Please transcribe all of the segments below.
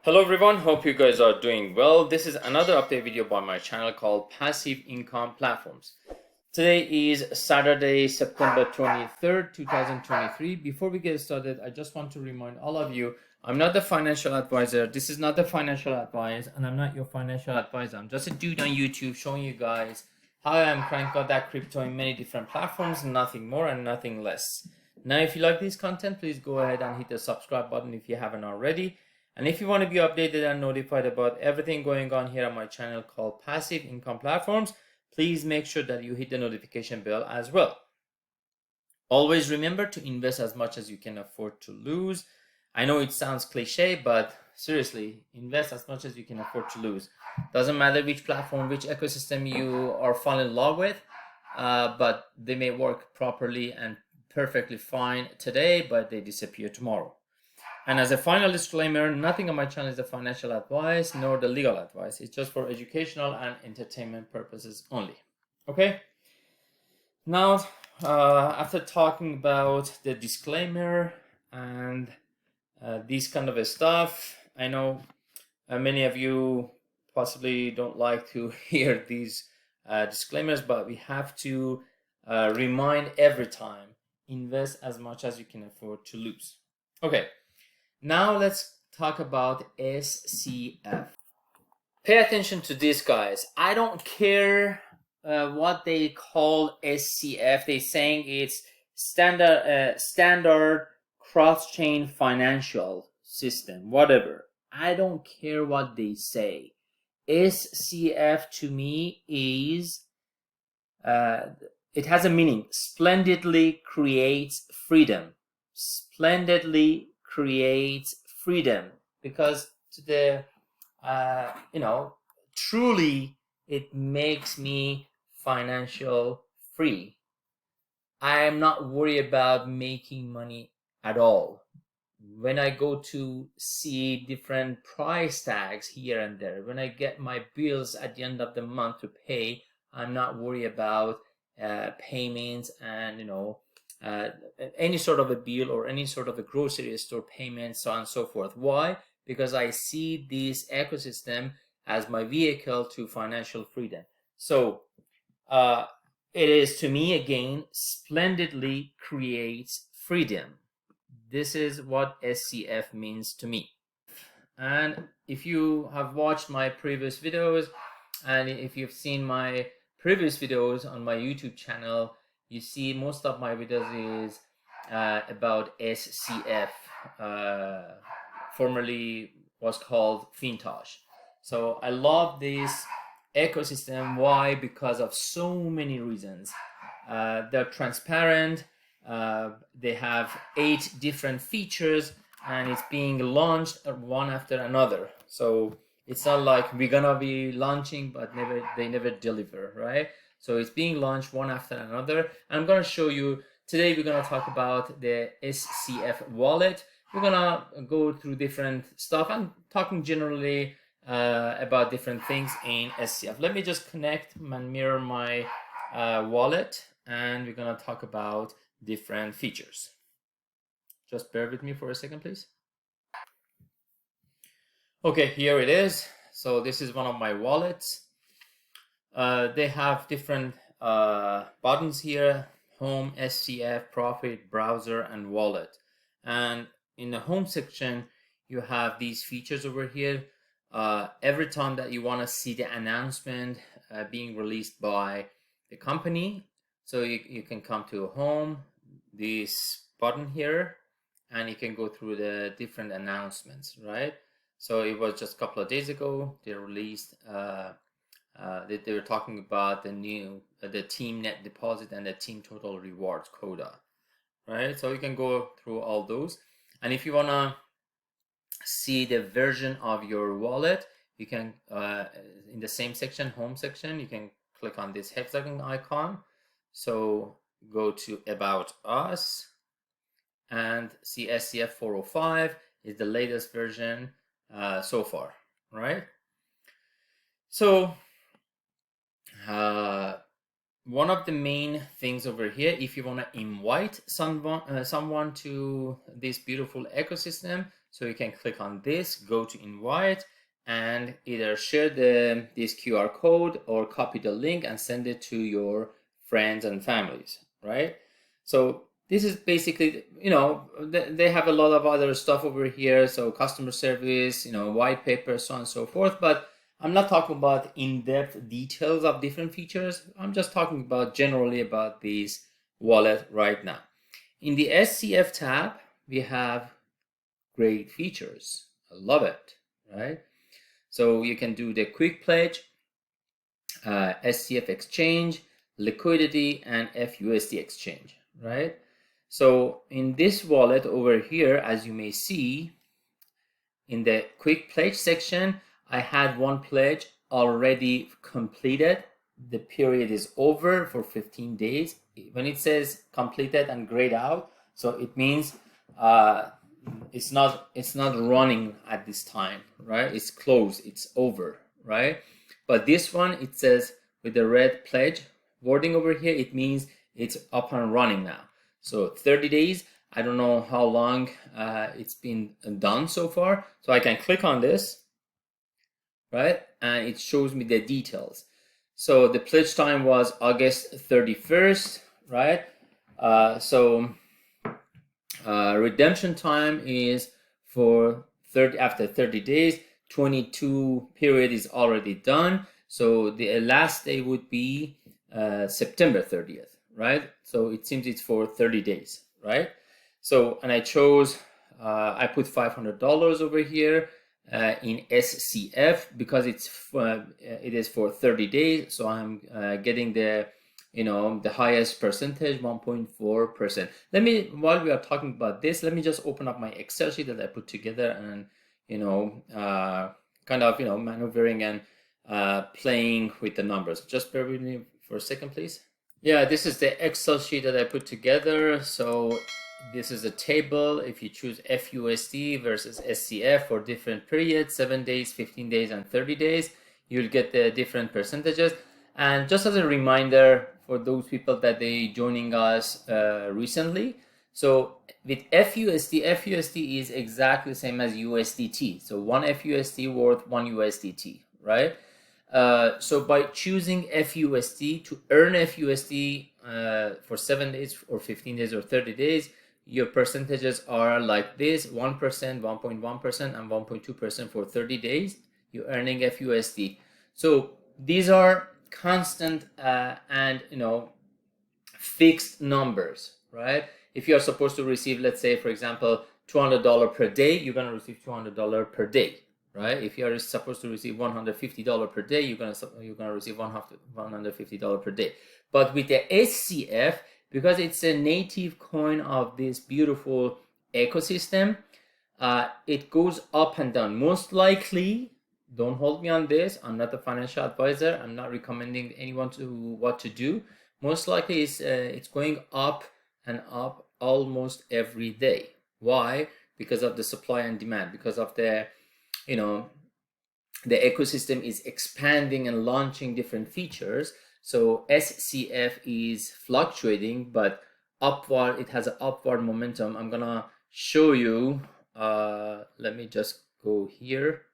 Hello everyone, hope you guys are doing well. This is another update video by my channel called Passive Income Platforms. Today is Saturday, September 23rd, 2023. Before we get started, I just want to remind all of you, I'm not the financial advisor. This is not the financial advice, and I'm not your financial advisor. I'm just a dude on YouTube showing you guys how I'm crank out that crypto in many different platforms, nothing more and nothing less. Now, if you like this content, please go ahead and hit the subscribe button if you haven't already. And if you want to be updated and notified about everything going on here on my channel called Passive Income Platforms, please make sure that you hit the notification bell as well. Always remember to invest as much as you can afford to lose. I know it sounds cliche, but seriously, invest as much as you can afford to lose. Doesn't matter which platform, which ecosystem you are falling in love with, but they may work properly and perfectly fine today, but they disappear tomorrow. And as a final disclaimer, nothing on my channel is a financial advice nor the legal advice. It's just for educational and entertainment purposes only. Okay? Now, after talking about the disclaimer and these kind of stuff, I know many of you possibly don't like to hear these disclaimers, but we have to remind every time, invest as much as you can afford to lose. Okay. Now let's talk about SCF. Pay attention to this, guys. I don't care what they call SCF. They're saying it's standard cross-chain financial system, whatever. I don't care what they say. SCF to me is it has a meaning. Splendidly creates freedom. Splendidly creates freedom, because truly it makes me financial free. I am not worried about making money at all. When I go to see different price tags here and there, when I get my bills at the end of the month to pay, I'm not worried about payments and any sort of a bill or any sort of a grocery store payment, so on and so forth. Why? Because I see this ecosystem as my vehicle to financial freedom. So it is, to me, again, splendidly creates freedom. This is what SCF means to me. And if you have watched my previous videos, and if you've seen my previous videos on my YouTube channel, you see most of my videos is about SCF, formerly was called Finpay. So I love this ecosystem. Why? Because of so many reasons. They're transparent. They have 8 different features, and it's being launched one after another. So it's not like we're gonna be launching but they never deliver, right? So it's being launched one after another. And I'm gonna show you today. We're gonna talk about the SCF wallet. We're gonna go through different stuff. I'm talking generally about different things in SCF. Let me just connect and mirror my wallet, and we're gonna talk about different features. Just bear with me for a second, please. Okay, here it is. So this is one of my wallets. They have different buttons here: home, SCF, profit, browser, and wallet. And in the home section, you have these features over here. Every time that you want to see the announcement being released by the company, so you can come to home, this button here, and you can go through the different announcements, right? So it was just a couple of days ago they released they were talking about the team net deposit and the team total rewards quota, right? So you can go through all those. And if you want to see the version of your wallet, you can in the same section, home section, you can click on this hexagon icon. So go to About Us and see SCF 405 is the latest version so far, right? So one of the main things over here, if you want to invite someone to this beautiful ecosystem, So you can click on this, go to invite, and either share this QR code or copy the link and send it to your friends and families, right? So this is basically, they have a lot of other stuff over here. So customer service, white paper, so on and so forth. But I'm not talking about in-depth details of different features. I'm just talking about generally about this wallet right now. In the SCF tab, we have great features. I love it, right? So you can do the quick pledge, SCF exchange, liquidity, and FUSD exchange, right? So in this wallet over here, as you may see, in the quick pledge section, I had one pledge already completed. The period is over for 15 days. When it says completed and grayed out, so it means it's not running at this time, right? It's closed, it's over, right? But this one, it says with the red pledge wording over here, it means it's up and running now. So 30 days, I don't know how long it's been done so far. So I can click on this, right? And it shows me the details. So the pledge time was August 31st, right? Redemption time is for after 30 days. 22 period is already done. So the last day would be September 30th, right? So it seems it's for 30 days, right? So, and I chose, I put $500 over here in SCF because it is for 30 days. So I'm getting the highest percentage, 1.4%. Let me, while we are talking about this, let me just open up my Excel sheet that I put together and, kind of, maneuvering and playing with the numbers. Just bear with me for a second, please. Yeah, this is the Excel sheet that I put together. So this is a table. If you choose FUSD versus SCF for different periods, 7 days, 15 days, and 30 days, you'll get the different percentages. And just as a reminder for those people that they joining us recently, so with FUSD is exactly the same as USDT. So one FUSD worth one USDT, right? So by choosing FUSD to earn FUSD for 7 days or 15 days or 30 days, your percentages are like this: 1%, 1.1%, and 1.2% for 30 days. You're earning FUSD. So these are constant and fixed numbers, right? If you are supposed to receive, let's say, for example, $200 per day, you're going to receive $200 per day, right? If you are supposed to receive $150 per day, you're going to receive $150 per day. But with the SCF, because it's a native coin of this beautiful ecosystem, it goes up and down. Most likely, don't hold me on this, I'm not a financial advisor, I'm not recommending anyone what to do. Most likely it's going up and up almost every day. Why? Because of the supply and demand, because of the ecosystem is expanding and launching different features. So SCF is fluctuating, but upward, it has an upward momentum. I'm gonna show you, let me just go here.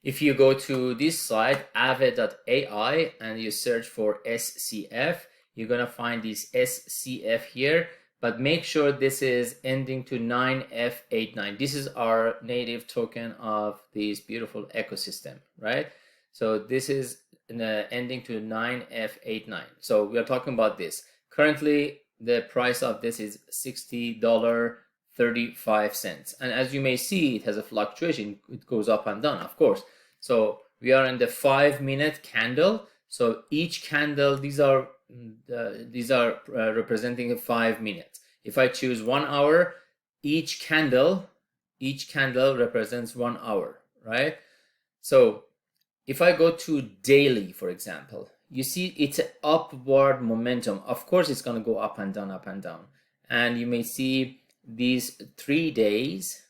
If you go to this site, aave.ai, and you search for SCF, you're going to find this SCF here, but make sure this is ending to 9F89. This is our native token of this beautiful ecosystem, right? So this is ending to 9F89. So we are talking about this. Currently, the price of this is $60.35. And as you may see, it has a fluctuation. It goes up and down, of course. So we are in the 5-minute candle. So each candle, these are representing 5 minutes. If I choose 1 hour, each candle represents 1 hour, right? So if I go to daily, for example, you see it's an upward momentum. Of course, it's going to go up and down, up and down. And you may see these 3 days.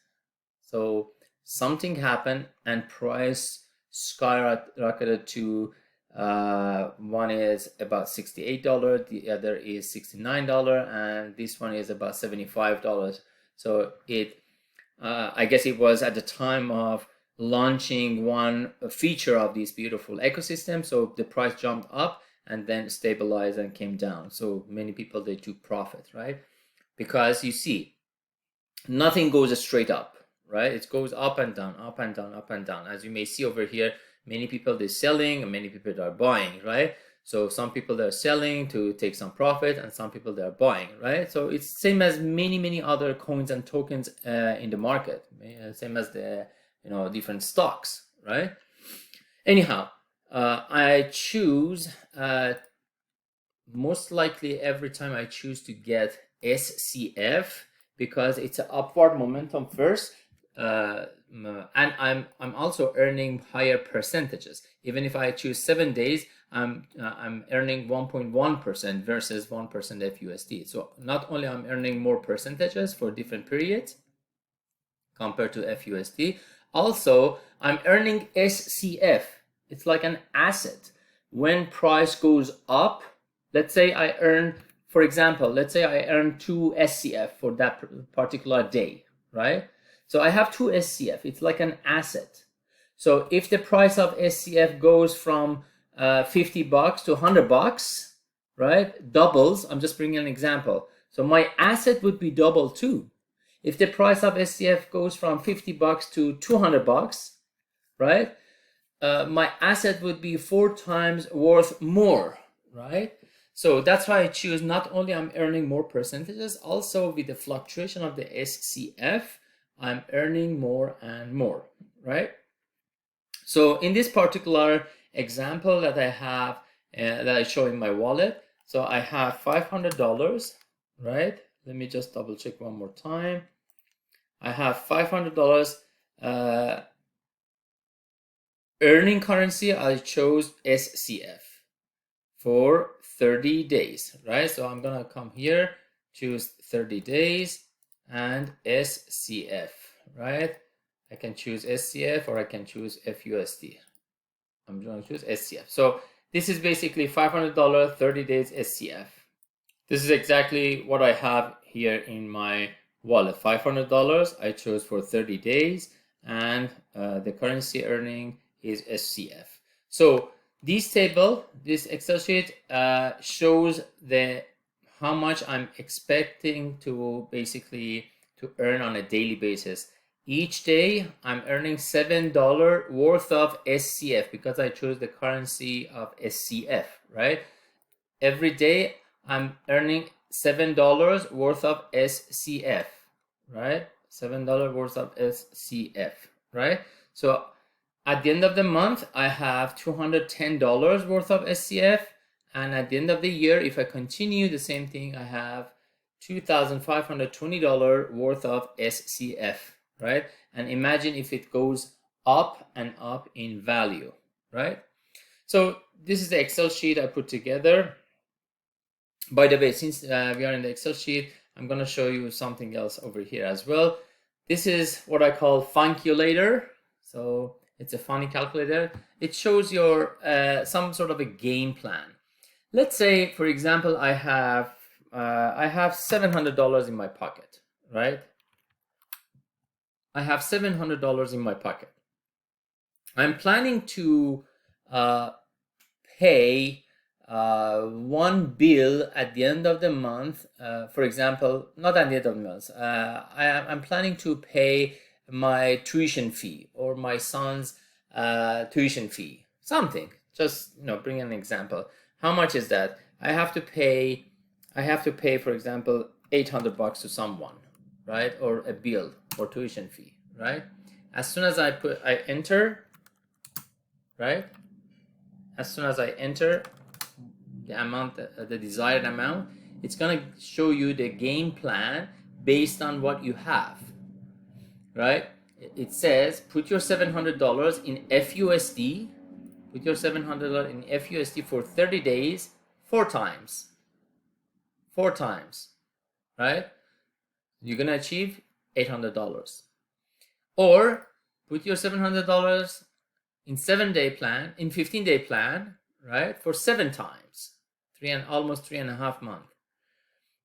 So something happened and price skyrocketed to one is about $68, the other is $69, and this one is about $75. So it, I guess it was at the time of launching one feature of this beautiful ecosystem. So the price jumped up and then stabilized and came down. So many people, they took profit, right? Because you see, nothing goes straight up, right? It goes up and down, up and down, up and down. As you may see over here, many people they're selling and many people are buying, right? So some people they're selling to take some profit and some people they're buying, right? So it's same as many other coins and tokens in the market, same as the different stocks, right? Anyhow, I choose most likely every time I choose to get SCF because it's an upward momentum first, and I'm also earning higher percentages. Even if I choose 7 days, I'm earning 1.1% versus 1% FUSD. So not only I'm earning more percentages for different periods compared to FUSD, also I'm earning SCF. It's like an asset. When price goes up, let's say I earn, for example, let's say I earn 2 SCF for that particular day, right? So I have 2 SCF. It's like an asset. So if the price of SCF goes from $50 to $100, right? Doubles. I'm just bringing an example. So my asset would be double too. If the price of SCF goes from $50 to $200, right? My asset would be 4 times worth more, right? So that's why I choose not only I'm earning more percentages, also with the fluctuation of the SCF, I'm earning more and more, right? So in this particular example that I have, that I show in my wallet, so I have $500, right? Let me just double check one more time. I have $500 earning currency. I chose SCF for 30 days, right? So I'm gonna come here, choose 30 days and SCF, right? I can choose SCF or I can choose FUSD. I'm going to choose SCF. So this is basically $500, 30 days SCF. This is exactly what I have here in my wallet. $500 I chose for 30 days and the currency earning is SCF. So this table, this Excel sheet shows how much I'm expecting to basically to earn on a daily basis. Each day I'm earning $7 worth of SCF because I chose the currency of SCF, right? Every day I'm earning $7 worth of SCF, right? $7 worth of SCF, right? So at the end of the month, I have $210 worth of SCF. And at the end of the year, if I continue the same thing, I have $2,520 worth of SCF, right? And imagine if it goes up and up in value, right? So this is the Excel sheet I put together. By the way, since we are in the Excel sheet, I'm going to show you something else over here as well. This is what I call Funculator. So it's a funny calculator. It shows your some sort of a game plan. Let's say, for example, I have $700 in my pocket, right? I have $700 in my pocket. I'm planning to pay one bill at the end of the month. For example, not at the end of the month. I'm planning to pay my tuition fee or my son's tuition fee. Something. Just bring an example. How much is that? I have to pay, for example, $800 to someone, right? Or a bill or tuition fee, right? As soon as I enter, right? As soon as I enter the amount, the desired amount, it's gonna show you the game plan based on what you have, right? It says put your $700 in FUSD. Put your $700 in FUSD for 30 days, 4 times. 4 times, right? You're gonna achieve $800. Or put your $700 in 7-day plan, in 15-day plan, right? For 7 times, almost 3.5 months.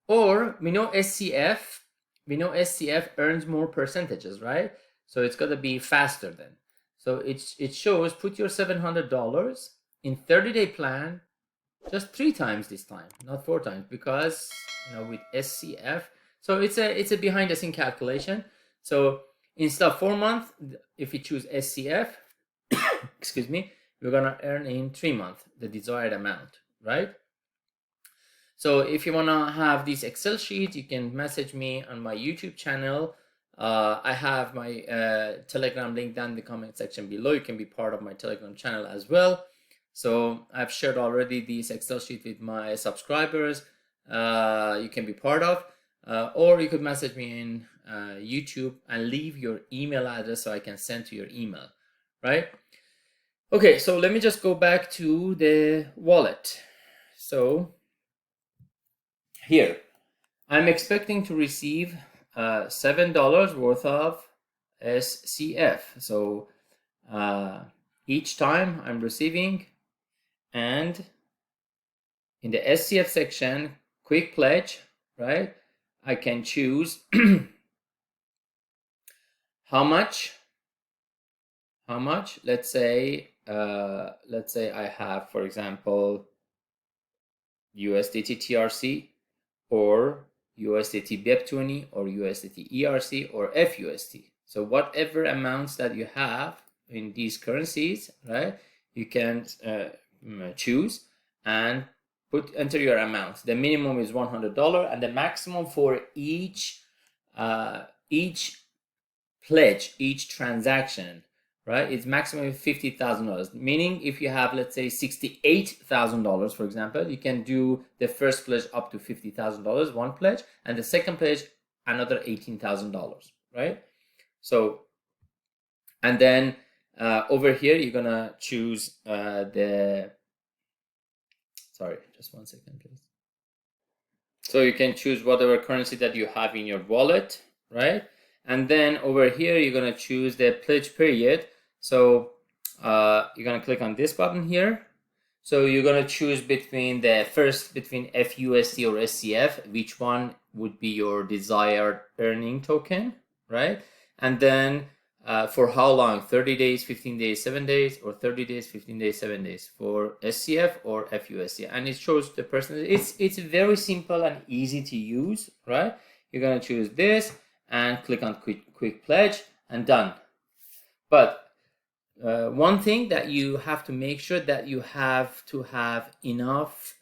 Or we know SCF we know SCF earns more percentages, right? So it's got to be faster then. So it shows put your $700 in 30-day plan just 3 times this time, not 4 times, because with SCF. So it's a behind the scene calculation. So instead of 4 months, if you choose SCF, excuse me, we're gonna earn in 3 months the desired amount, right? So if you wanna have this Excel sheet, you can message me on my YouTube channel. I have my Telegram link down in the comment section below. You can be part of my Telegram channel as well. So I've shared already this Excel sheet with my subscribers. You can be part of, or you could message me in YouTube and leave your email address so I can send to your email, right? Okay, so let me just go back to the wallet. So here, I'm expecting to receive $7 worth of SCF. So each time I'm receiving, and in the SCF section, quick pledge, right? I can choose how much. Let's say I have, for example, USDT TRC or USDT BEP20 or USDT ERC or FUSD. So whatever amounts that you have in these currencies, right? You can choose and enter your amount. The minimum is $100, and the maximum for each pledge, each transaction, right, it's maximum $50,000. Meaning, if you have, let's say, $68,000, for example, you can do the first pledge up to $50,000, one pledge, and the second pledge another $18,000, right? So, and then over here you're gonna choose sorry, just 1 second, please. So you can choose whatever currency that you have in your wallet, right? And then over here, you're gonna choose the pledge period. So you're gonna click on this button here. So you're gonna choose between FUSD or SCF, which one would be your desired earning token, right? And then for how long, 30 days, 15 days, 7 days, or 30 days, 15 days, 7 days for SCF or FUSD. And it shows the percentage. It's very simple and easy to use, right? You're gonna choose this and click on quick pledge and done. But one thing that you have to make sure that you have to have enough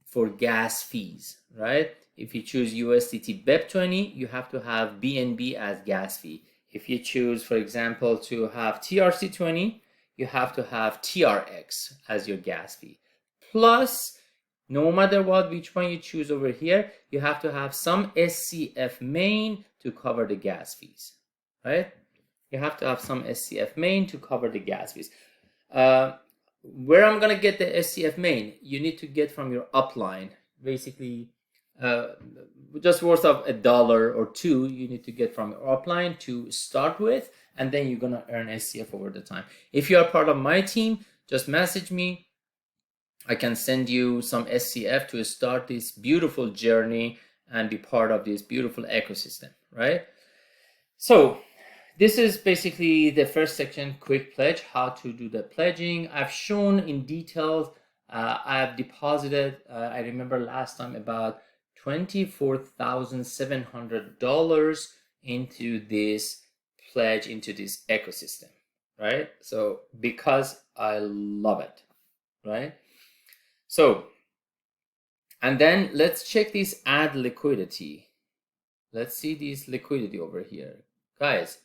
for gas fees, right? If you choose USDT BEP20, you have to have BNB as gas fee. If you choose, for example, to have TRC20, you have to have TRX as your gas fee. Plus, no matter what, which one you choose over here, you have to have some SCF main to cover the gas fees, right? You have to have some SCF main to cover the gas fees. Where I'm gonna get the SCF main, you need to get from your upline. Basically, just worth of $1 or $2, you need to get from your upline to start with, and then you're gonna earn SCF over the time. If you are part of my team, just message me. I can send you some SCF to start this beautiful journey and be part of this beautiful ecosystem, right? So this is basically the first section, quick pledge, how to do the pledging. I've shown in details. I have deposited, I remember last time, about $24,700 into this pledge, into this ecosystem, right? So because I love it, right? So, and then let's check this add liquidity. Let's see this liquidity over here, guys.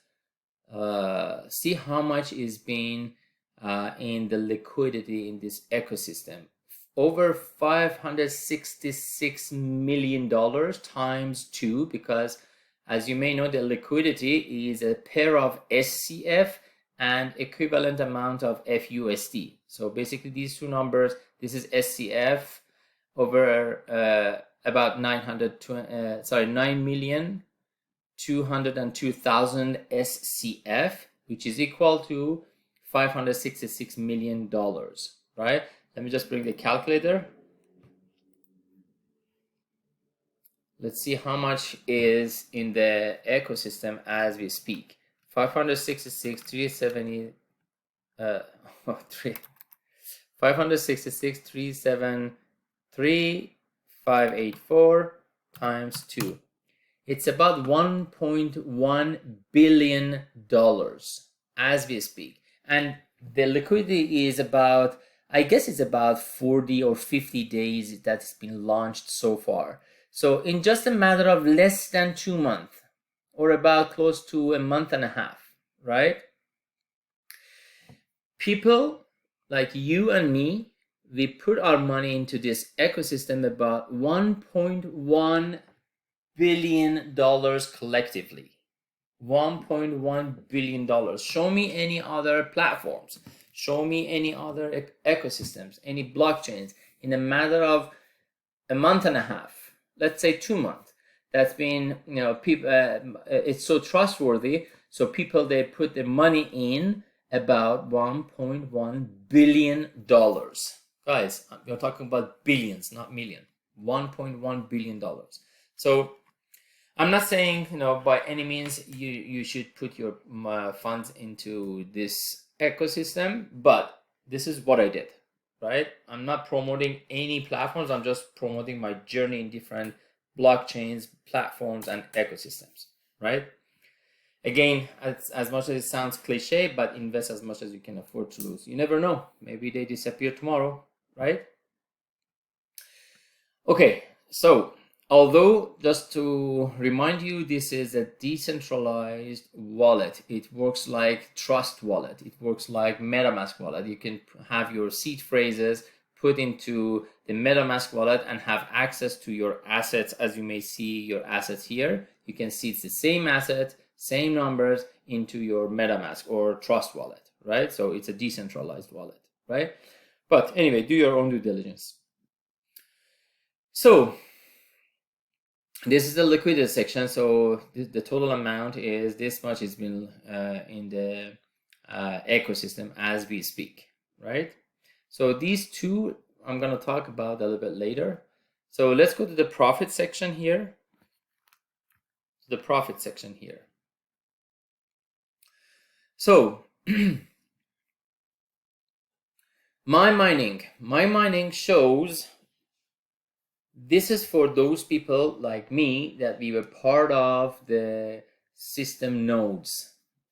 See how much is being in the liquidity in this ecosystem. Over $566 million times 2, because as you may know, the liquidity is a pair of SCF and equivalent amount of FUSD. So basically these two numbers, this is SCF over about 9,202,000 SCF, which is equal to $566 million, right? Let me just bring the calculator. Let's see how much is in the ecosystem as we speak. 566, 370, 566, 373, 584 times 2. It's about $1.1 billion as we speak. And the liquidity is about, I guess it's about 40 or 50 days that's been launched so far. So in just a matter of less than 2 months, or about close to a month and a half, right? People like you and me, we put our money into this ecosystem, about $1.1 billion collectively. $1.1 billion. Show me any other platforms. Show me any other ecosystems, any blockchains in a matter of a month and a half, let's say 2 months. That's been, people, it's so trustworthy. So people, they put their money in about $1.1 billion. Guys, we're talking about billions, not million. $1.1 billion. So I'm not saying, by any means you should put your funds into this ecosystem, but this is what I did, right? I'm not promoting any platforms. I'm just promoting my journey in different blockchains, platforms, and ecosystems, right? Again, as much as it sounds cliche, but invest as much as you can afford to lose. You never know. Maybe they disappear tomorrow, right? Okay, so although, just to remind you, this is a decentralized wallet. It works like Trust Wallet. It works like MetaMask wallet. You can have your seed phrases put into the MetaMask wallet and have access to your assets. As you may see your assets here, you can see it's the same asset, same numbers into your MetaMask or Trust Wallet, right? So it's a decentralized wallet, right? But anyway, do your own due diligence. So this is the liquidity section. So the total amount is this much. It's been in the ecosystem as we speak, right? So these two I'm going to talk about a little bit later. So let's go to the profit section here. The profit section here. So my mining shows. This is for those people like me that we were part of the system nodes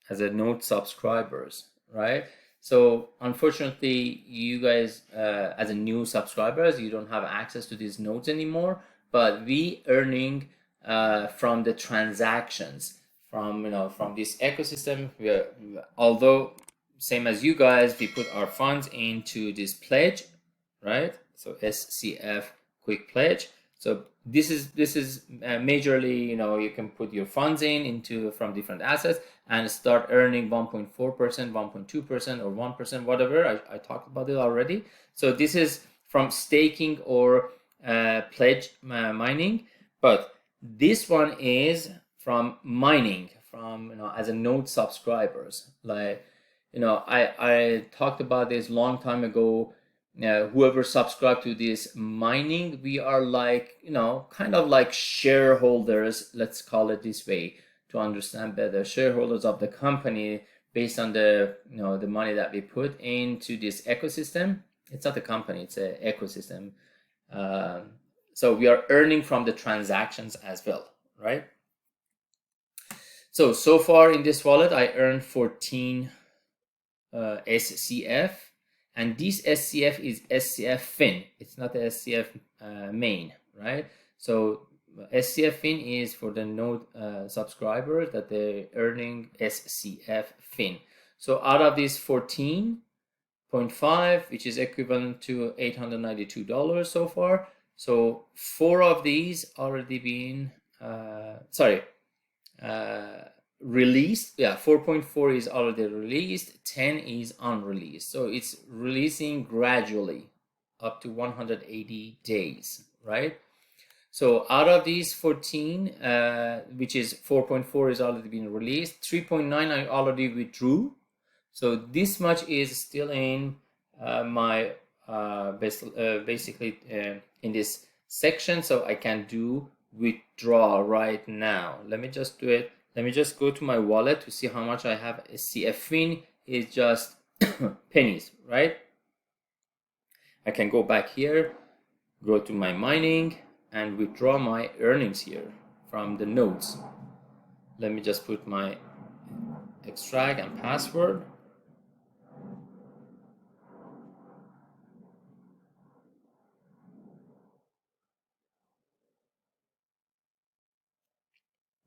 as a node subscribers, right? So unfortunately, you guys, as a new subscribers, you don't have access to these nodes anymore. But we earning from the transactions from this ecosystem. Although same as you guys, we put our funds into this pledge, right? So SCF quick pledge. So this is majorly, you can put your funds into from different assets and start earning 1.4%, 1.2%, or 1%, whatever. I talked about it already. So this is from staking or pledge mining, but this one is from mining, from as a node subscribers. Like I talked about this long time ago. Whoever subscribed to this mining, we are like, kind of like shareholders, let's call it this way to understand better, shareholders of the company based on the, the money that we put into this ecosystem. It's not a company, it's an ecosystem. So we are earning from the transactions as well, right? So far in this wallet, I earned 14 SCF. And this SCF is SCF Fin. It's not the SCF main, right? So SCF Fin is for the node subscribers that they're earning SCF Fin. So out of this 14.5, which is equivalent to $892 so far. So 4 of these already been, released. 4.4 is already released, 10 is unreleased. So it's releasing gradually up to 180 days, right? So out of these 14, which is 4.4 is already been released, 3.9 I already withdrew. So this much is still in basically in this section, so I can do withdraw right now. Let me just do it. Let me just go to my wallet to see how much I have. SCF Fin is just pennies, right? I can go back here, go to my mining, and withdraw my earnings here from the nodes. Let me just put my extract and password.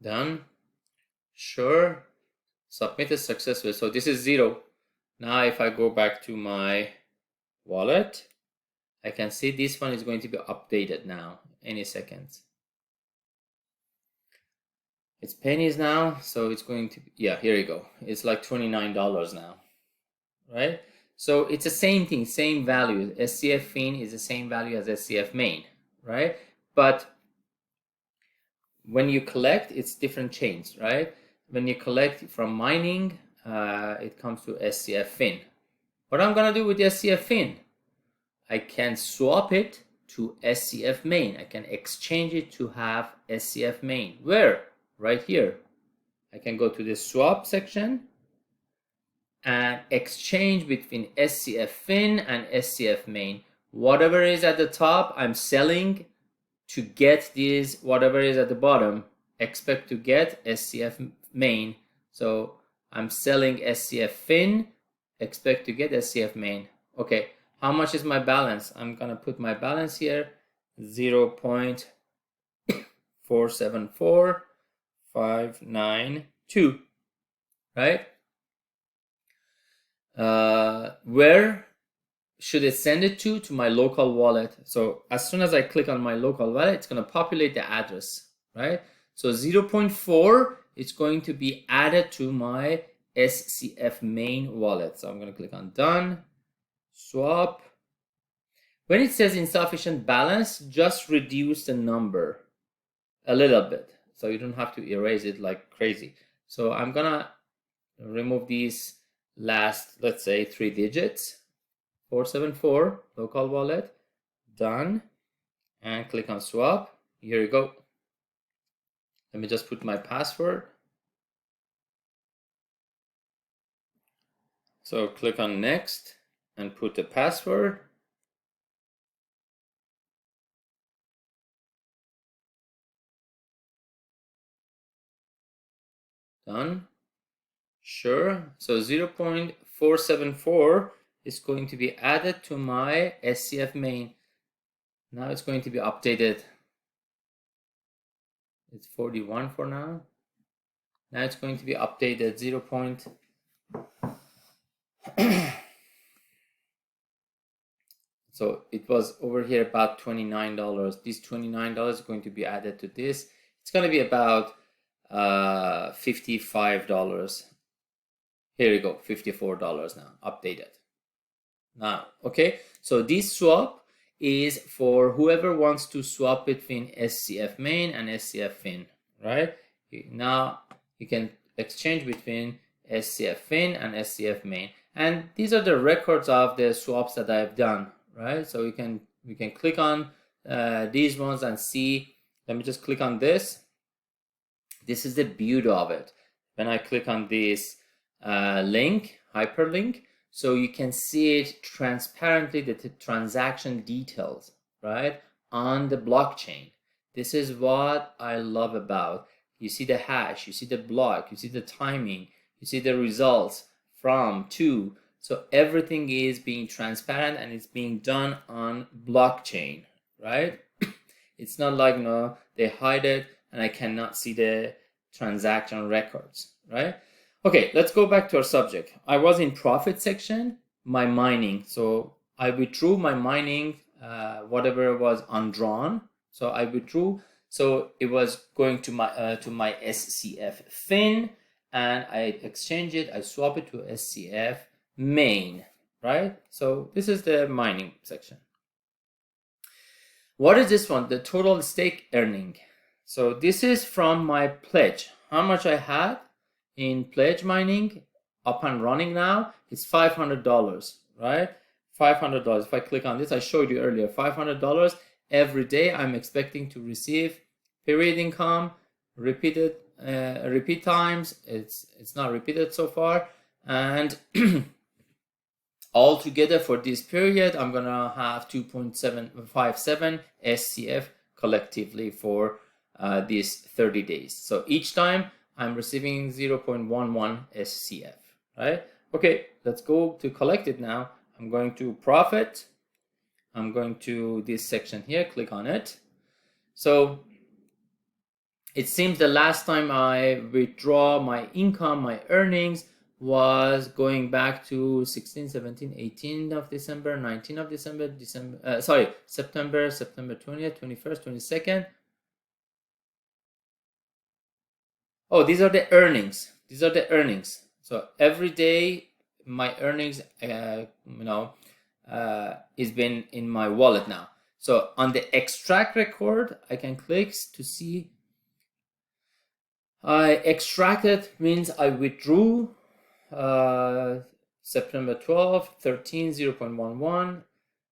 Done. Sure. Submitted successfully. So this is 0. Now if I go back to my wallet, I can see this one is going to be updated now any second. It's pennies now, so it's going to be, yeah, here you go. It's like $29 now, right? So it's the same thing, same value. SCF Fin is the same value as SCF Main, right? But when you collect, it's different chains, right? When you collect from mining, it comes to SCF Fin. What I'm gonna do with the SCF Fin, I can swap it to SCF Main. I can exchange it to have SCF Main. Where? Right here. I can go to the swap section and exchange between SCF Fin and SCF Main. Whatever is at the top, I'm selling to get these, whatever is at the bottom, expect to get SCF Main. So I'm selling SCF Fin, expect to get SCF Main. Okay, how much is my balance? I'm gonna put my balance here, 0.474592, right? Where should it send it to my local wallet? So as soon as I click on my local wallet, it's going to populate the address, right? So 0.4, it's going to be added to my SCF Main wallet. So I'm going to click on done, swap. When it says insufficient balance, just reduce the number a little bit, so you don't have to erase it like crazy. So I'm gonna remove these last, let's say, 3 digits. 474, local wallet, done, and click on swap. Here you go. Let me just put my password. So click on next and put the password. Done. Sure. So 0.474 is going to be added to my SCF Main. Now it's going to be updated. It's 41 for now. Now it's going to be updated 0. So it was over here about $29. This $29 is going to be added to this. It's going to be about $55. Here you go, $54 now, updated. Now, okay, so this swap is for whoever wants to swap between SCF Main and SCF Fin, right? Now you can exchange between SCF Fin and SCF Main, and these are the records of the swaps that I've done, right? So we can click on these ones and see. Let me just click on this. This is the beauty of it. When I click on this link, hyperlink, so you can see it transparently, the transaction details, right, on the blockchain. This is what I love about. You see the hash, you see the block, you see the timing, you see the results from, to. So everything is being transparent and it's being done on blockchain, right? It's not like, no, they hide it and I cannot see the transaction records, right? Okay, let's go back to our subject. I was in profit section, my mining. So I withdrew my mining, whatever was undrawn. So I withdrew. So it was going to my SCF Fin, and I exchange it. I swap it to SCF Main, right? So this is the mining section. What is this one? The total stake earning. So this is from my pledge. How much I had in pledge mining up and running now? It's $500, right? $500. If I click on this, I showed you earlier, $500 every day. I'm expecting to receive period income, repeat times. It's not repeated so far, and all together for this period, I'm gonna have 2.757 SCF collectively for these 30 days. So each time I'm receiving 0.11 SCF, right? Okay, let's go to collect it now. I'm going to profit. I'm going to this section here, click on it. So it seems the last time I withdraw my income, my earnings, was going back to 16, 17, 18 of December, 19 of December, September 20th, 21st, 22nd. Oh, these are the earnings. These are the earnings. So every day my earnings, is been in my wallet now. So on the extract record, I can click to see. I extracted means I withdrew September 12th, 13, 0.11,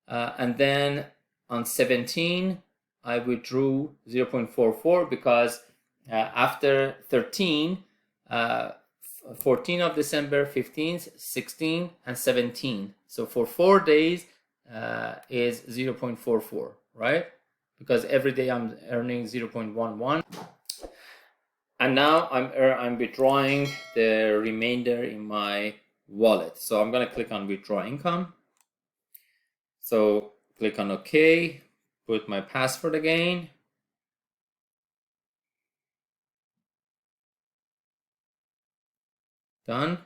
and then on 17 I withdrew 0.44 because after 13, 14 of December, 15th, 16, and 17. So for 4 days is 0.44, right? Because every day I'm earning 0.11. And now I'm withdrawing the remainder in my wallet. So I'm gonna click on withdraw income. So click on OK, put my password again. Done.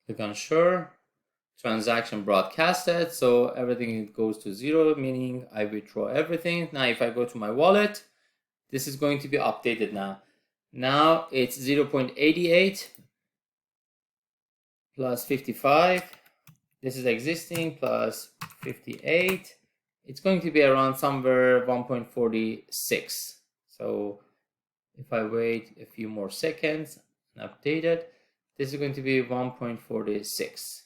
Click on sure. Transaction broadcasted. So everything goes to 0, meaning I withdraw everything. Now if I go to my wallet, this is going to be updated now. Now it's 0.88 plus 55. This is existing plus 58. It's going to be around somewhere 1.46. So if I wait a few more seconds and update it, this is going to be 1.46.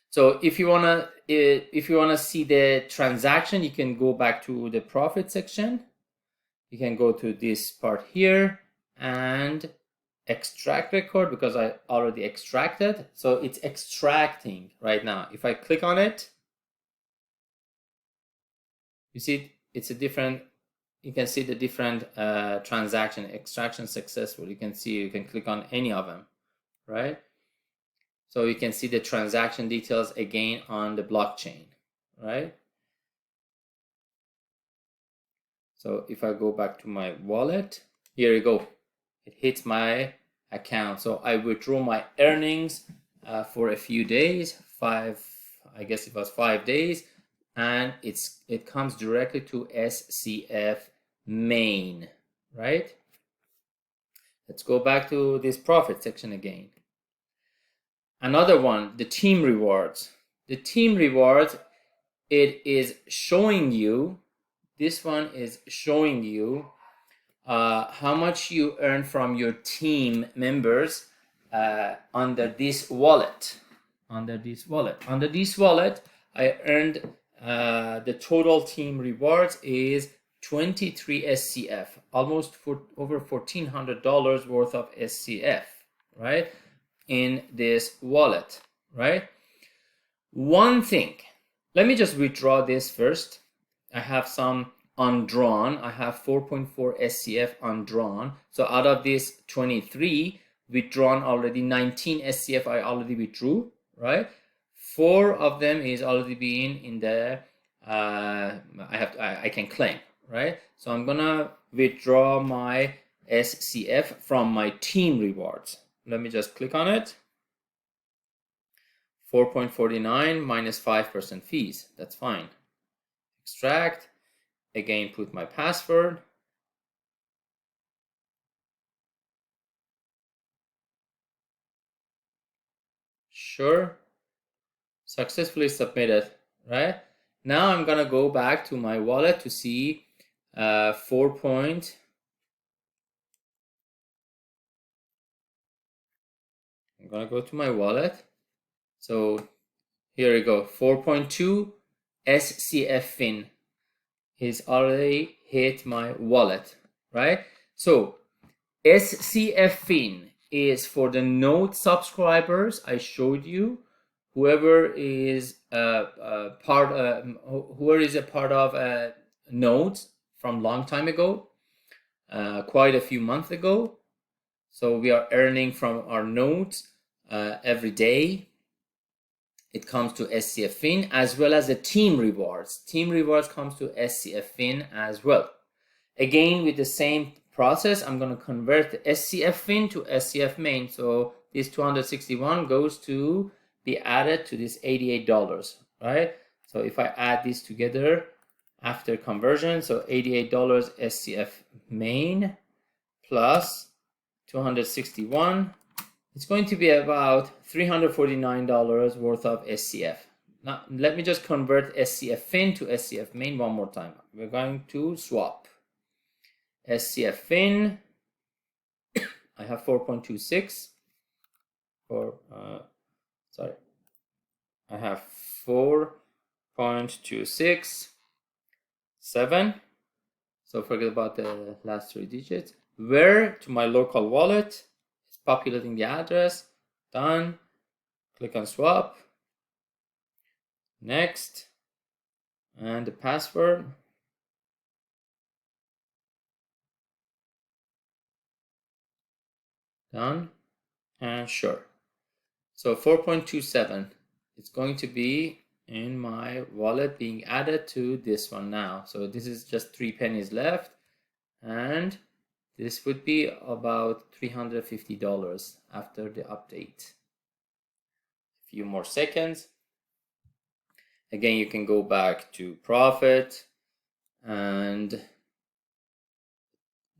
So if you wanna see the transaction, you can go back to the profit section. You can go to this part here and extract record because I already extracted. So it's extracting right now. If I click on it, you see it's a different, you can see the different transaction, extraction successful. You can see, you can click on any of them, right? So you can see the transaction details again on the blockchain, right? So if I go back to my wallet, here you go. It hits my account. So I withdrew my earnings for a few days, I guess it was 5 days, and it comes directly to SCF main, right? Let's go back to this profit section again. Another one, the team rewards. The team rewards, it is showing you, this one is showing you how much you earn from your team members under this wallet. Under this wallet, I earned the total team rewards is 23 SCF, almost over $1,400 worth of SCF, right? In this wallet, right? One thing, let me just withdraw this first. I have some undrawn. I have 4.4 SCF undrawn. So out of this 23 withdrawn already, 19 SCF I already withdrew, right? 4 of them is already being in the I can claim, right? So I'm gonna withdraw my SCF from my team rewards. Let me just click on it. 4.49 minus 5% fees. That's fine. Extract. Again, put my password. Sure. Successfully submitted, right? Now I'm gonna go back to my wallet to see I'm gonna go to my wallet. So here we go, 4.2 SCF fin. is already hit my wallet, right? So SCF Fin is for the node subscribers I showed you. Whoever is a part of nodes from long time ago, quite a few months ago. So we are earning from our nodes every day. It comes to SCF Fin, as well as the team rewards. Team rewards comes to SCF Fin as well. Again, with the same process, I'm going to convert the SCF Fin to SCF Main. So this 261 goes to be added to this $88, right? So if I add these together after conversion, so $88 SCF Main plus 261, it's going to be about $349 worth of SCF. Now, let me just convert SCF Fin to SCF Main one more time. We're going to swap. SCF Fin, I have 4.26 for, I have 4.267. So forget about the last three digits. Where to my local wallet, it's populating the address, done. Click on swap, next, and the password. Done, and sure. So 4.27, it's going to be in my wallet being added to this one now. So this is just 3 pennies left, and this would be about $350 after the update. A few more seconds. Again, you can go back to profit and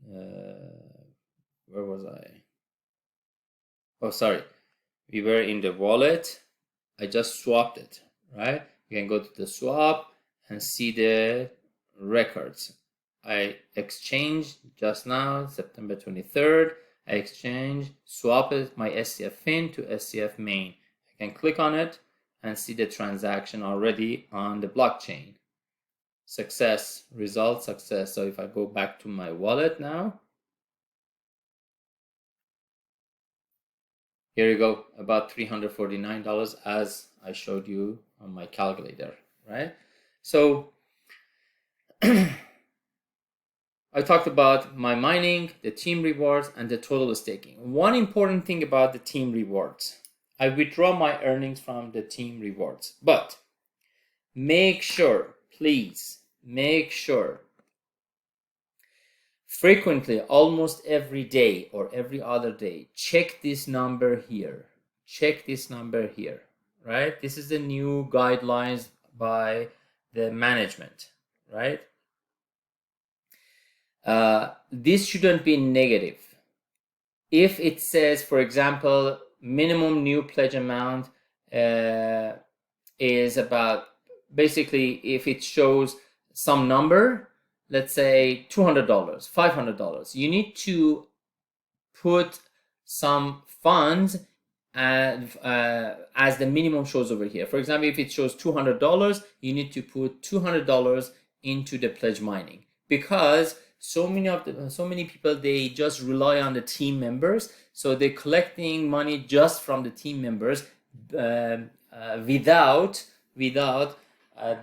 where was I? Oh, sorry. We were in the wallet. I just swapped it, right? You can go to the swap and see the records. I exchanged just now, September 23rd. I exchanged, swapped my SCF Fin to SCF Main. I can click on it and see the transaction already on the blockchain. Success, result, success. So if I go back to my wallet now, here you go, about $349 as I showed you on my calculator, right? So I talked about my mining, the team rewards, and the total staking. One important thing about the team rewards, I withdraw my earnings from the team rewards, but make sure, please, make sure frequently, almost every day or every other day, check this number here. Check this number here, right? This is the new guidelines by the management, right? This shouldn't be negative. If it says, for example, minimum new pledge amount is about, basically, if it shows some number, let's say $200, $500, you need to put some funds as the minimum shows over here. For example, if it shows $200, you need to put $200 into the pledge mining, because so many people, they just rely on the team members, so they're collecting money just from the team members without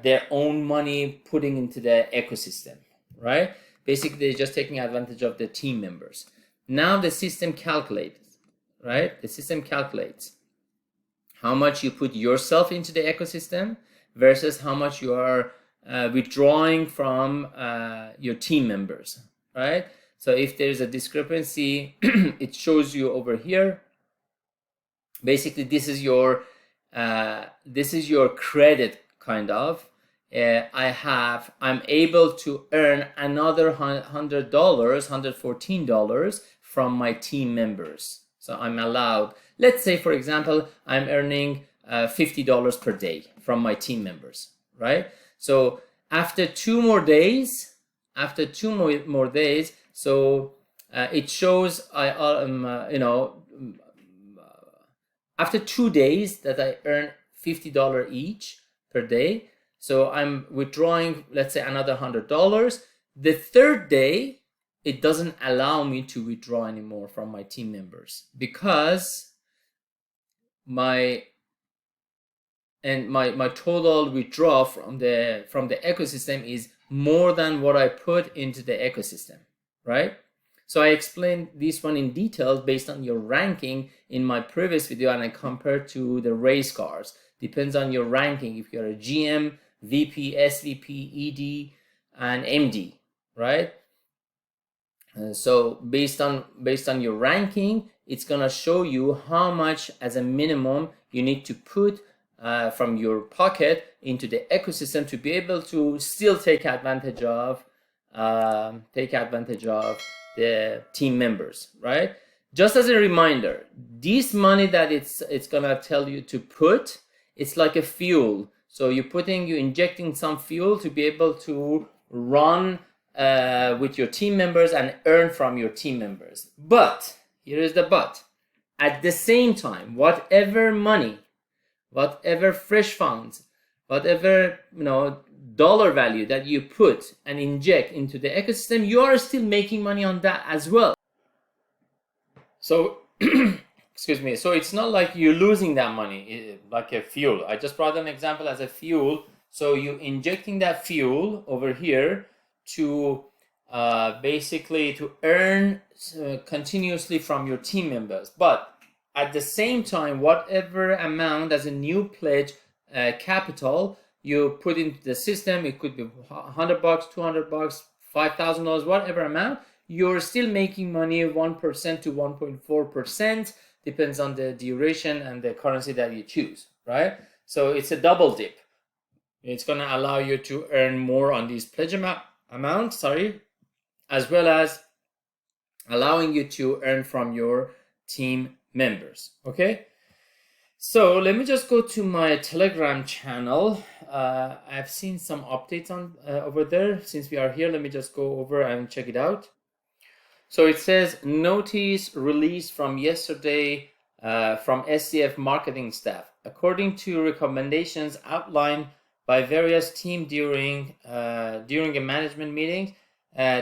their own money putting into the ecosystem, right? Basically, they're just taking advantage of the team members. Now the system calculates, right? The system calculates how much you put yourself into the ecosystem versus how much you are withdrawing from your team members, right? So if there's a discrepancy, it shows you over here. Basically, this is your credit, kind of. I'm able to earn another $100, $114 from my team members. So I'm allowed, let's say, for example, I'm earning $50 per day from my team members, right? So after 2 more days, so it shows after 2 days that I earn $50 each per day. So I'm withdrawing, let's say, another $100. The third day, it doesn't allow me to withdraw anymore from my team members because my total withdrawal from the ecosystem is more than what I put into the ecosystem, right? So I explained this one in detail based on your ranking in my previous video, and I compared to the race cars. Depends on your ranking. If you're a GM, VP, SVP, ED, and MD, right? So based on your ranking, it's gonna show you how much as a minimum you need to put from your pocket into the ecosystem to be able to still take advantage of the team members, right? Just as a reminder, this money that it's gonna tell you to put, it's like a fuel. So you're injecting some fuel to be able to run with your team members and earn from your team members. But here is the but. At the same time, whatever money, whatever fresh funds, whatever dollar value that you put and inject into the ecosystem, you are still making money on that as well. So excuse me, so it's not like you're losing that money like a fuel. I just brought an example as a fuel. So you're injecting that fuel over here to basically to earn continuously from your team members. But at the same time, whatever amount as a new pledge capital you put into the system, it could be $100, $200, $5,000, whatever amount, you're still making money 1% to 1.4%, depends on the duration and the currency that you choose, right? So it's a double dip. It's going to allow you to earn more on these pledge amount, as well as allowing you to earn from your team members. Okay, so let me just go to my Telegram channel. I've seen some updates on over there. Since we are here, let me just go over and check it out. So it says notice released from yesterday from SCF marketing staff. According to recommendations outlined by various teams during a management meeting,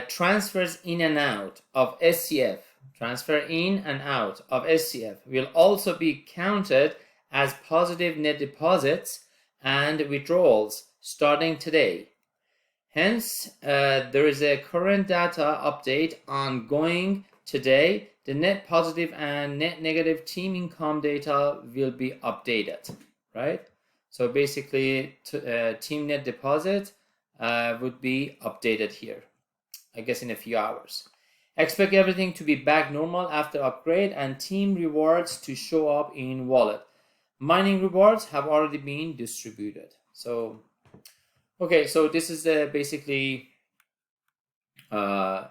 transfers in and out of SCF, will also be counted as positive net deposits and withdrawals starting today. Hence, there is a current data update ongoing today. The net positive and net negative team income data will be updated, right? So basically, team net deposit would be updated here, I guess in a few hours. Expect everything to be back normal after upgrade and team rewards to show up in wallet. Mining rewards have already been distributed. So, okay, so this is basically the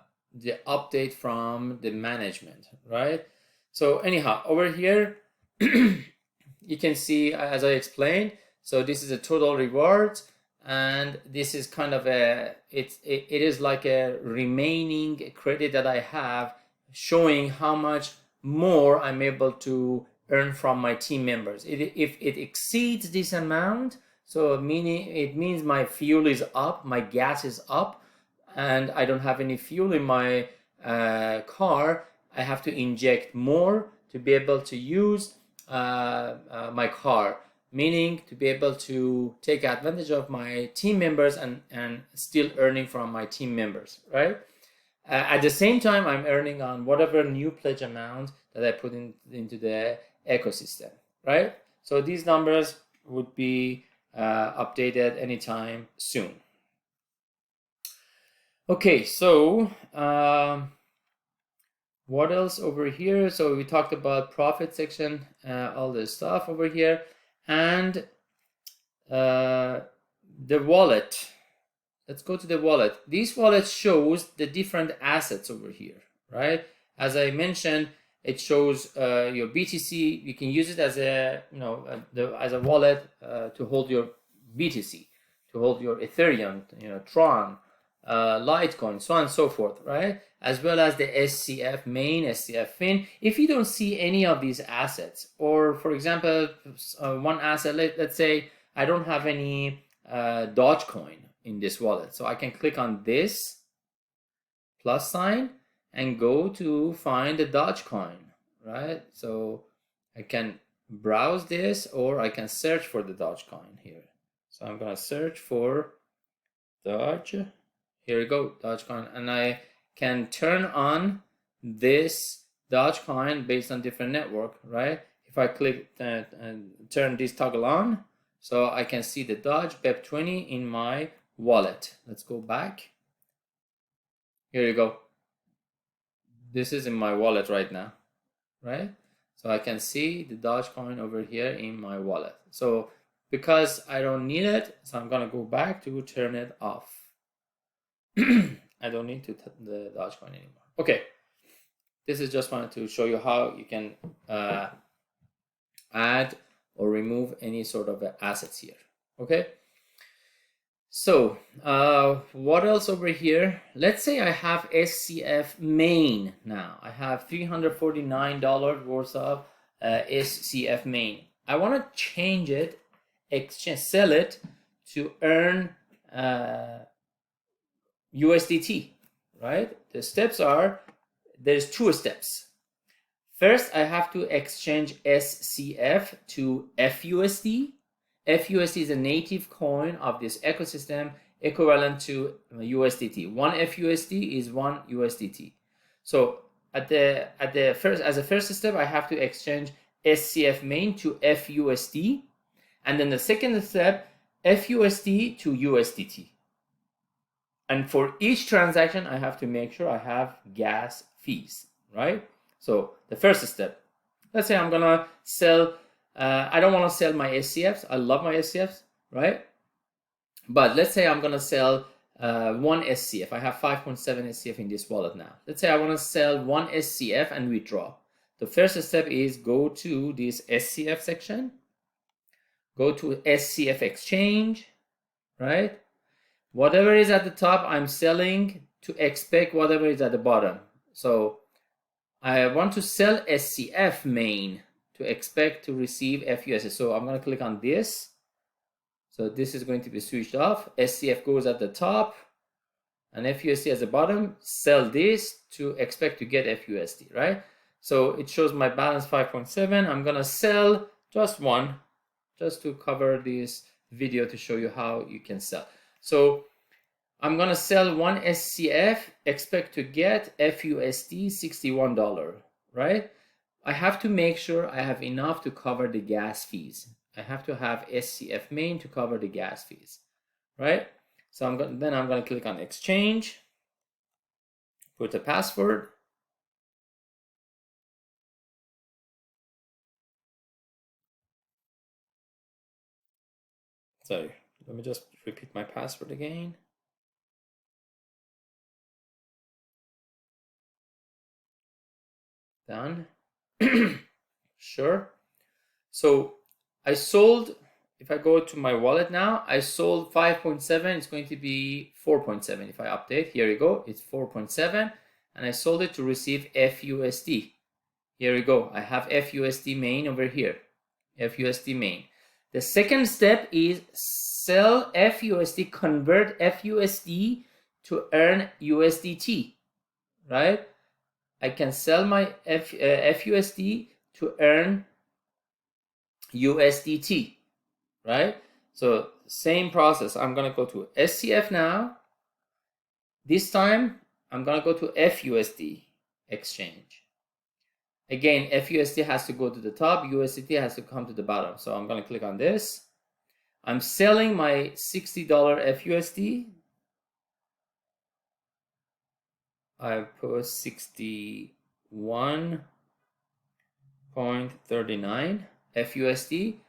update from the management, right? So anyhow, over here, you can see, as I explained, so this is a total rewards, and this is kind of it is like a remaining credit that I have, showing how much more I'm able to earn from my team members. If it exceeds this amount, so it means my fuel is up, my gas is up, and I don't have any fuel in my car. I have to inject more to be able to use my car, meaning to be able to take advantage of my team members and still earning from my team members, right? At the same time, I'm earning on whatever new pledge amount that I put into the ecosystem, right? So these numbers would be updated anytime soon. Okay, so what else over here? So we talked about profit section, all this stuff over here, and the wallet. Let's go to the wallet. This wallet shows the different assets over here, right? As I mentioned, it shows your BTC. You can use it as a as a wallet to hold your BTC, to hold your Ethereum, Tron, Litecoin, so on and so forth, right? As well as the SCF main, SCF fin. If you don't see any of these assets, or for example, one asset, let's say I don't have any Dogecoin in this wallet. So I can click on this plus sign and go to find the Dogecoin, right? So I can browse this, or I can search for the Dogecoin here. So I'm gonna search for Doge. Here we go, Dogecoin, and I can turn on this Dogecoin based on different network, right? If I click and turn this toggle on, so I can see the Doge BEP20 in my wallet. Let's go back. Here you go. This is in my wallet right now, right? So I can see the Dogecoin over here in my wallet. So because I don't need it, so I'm gonna go back to turn it off. I don't need the Dogecoin anymore. Okay, this is just wanted to show you how you can add or remove any sort of assets here. Okay, so what else over here? Let's say I have SCF main now. I have $349 worth of SCF main. I want to change it, sell it to earn USDT, right? The steps are, there's two steps. First, I have to exchange SCF to FUSD. FUSD is a native coin of this ecosystem, equivalent to USDT. One FUSD is one USDT. So as a first step, I have to exchange SCF main to FUSD, and then the second step, FUSD to USDT. And for each transaction, I have to make sure I have gas fees, right? So the first step, let's say I'm gonna sell, I don't wanna sell my SCFs. I love my SCFs, right? But let's say I'm gonna sell one SCF. I have 5.7 SCF in this wallet now. Let's say I wanna sell one SCF and withdraw. The first step is go to this SCF section, go to SCF exchange, right? Whatever is at the top, I'm selling to expect whatever is at the bottom. So I want to sell SCF main to expect to receive FUSD. So I'm going to click on this. So this is going to be switched off. SCF goes at the top and FUSD at the bottom. Sell this to expect to get FUSD, right? So it shows my balance 5.7. I'm going to sell just one, just to cover this video to show you how you can sell. So I'm gonna sell one SCF, expect to get FUSD $61, right? I have to make sure I have enough to cover the gas fees. I have to have SCF main to cover the gas fees, right? So I'm gonna click on exchange, put a password. Sorry, let me just repeat my password again. Done. Sure. So I sold, if I go to my wallet now, I sold 5.7. It's going to be 4.7 if I update. Here you go. It's 4.7. And I sold it to receive FUSD. Here we go. I have FUSD main over here. FUSD main. The second step is sell FUSD, convert FUSD to earn USDT, right? I can sell my FUSD to earn USDT, right? So same process. I'm gonna go to SCF now. This time I'm gonna go to FUSD exchange. Again, FUSD has to go to the top, USDT has to come to the bottom. So I'm gonna click on this. I'm selling my $60 FUSD. I put 61.39 FUSD.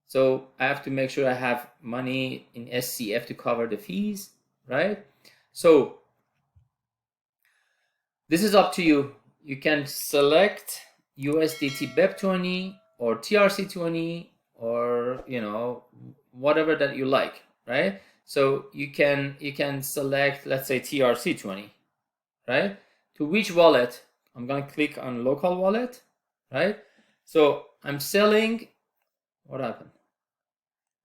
So I have to make sure I have money in SCF to cover the fees, right? So this is up to you. You can select USDT BEP20 or TRC20 or, you know, whatever that you like, right? So you can select, let's say, TRC20. Right? To which wallet? I'm going to click on local wallet, right? So I'm selling, what happened?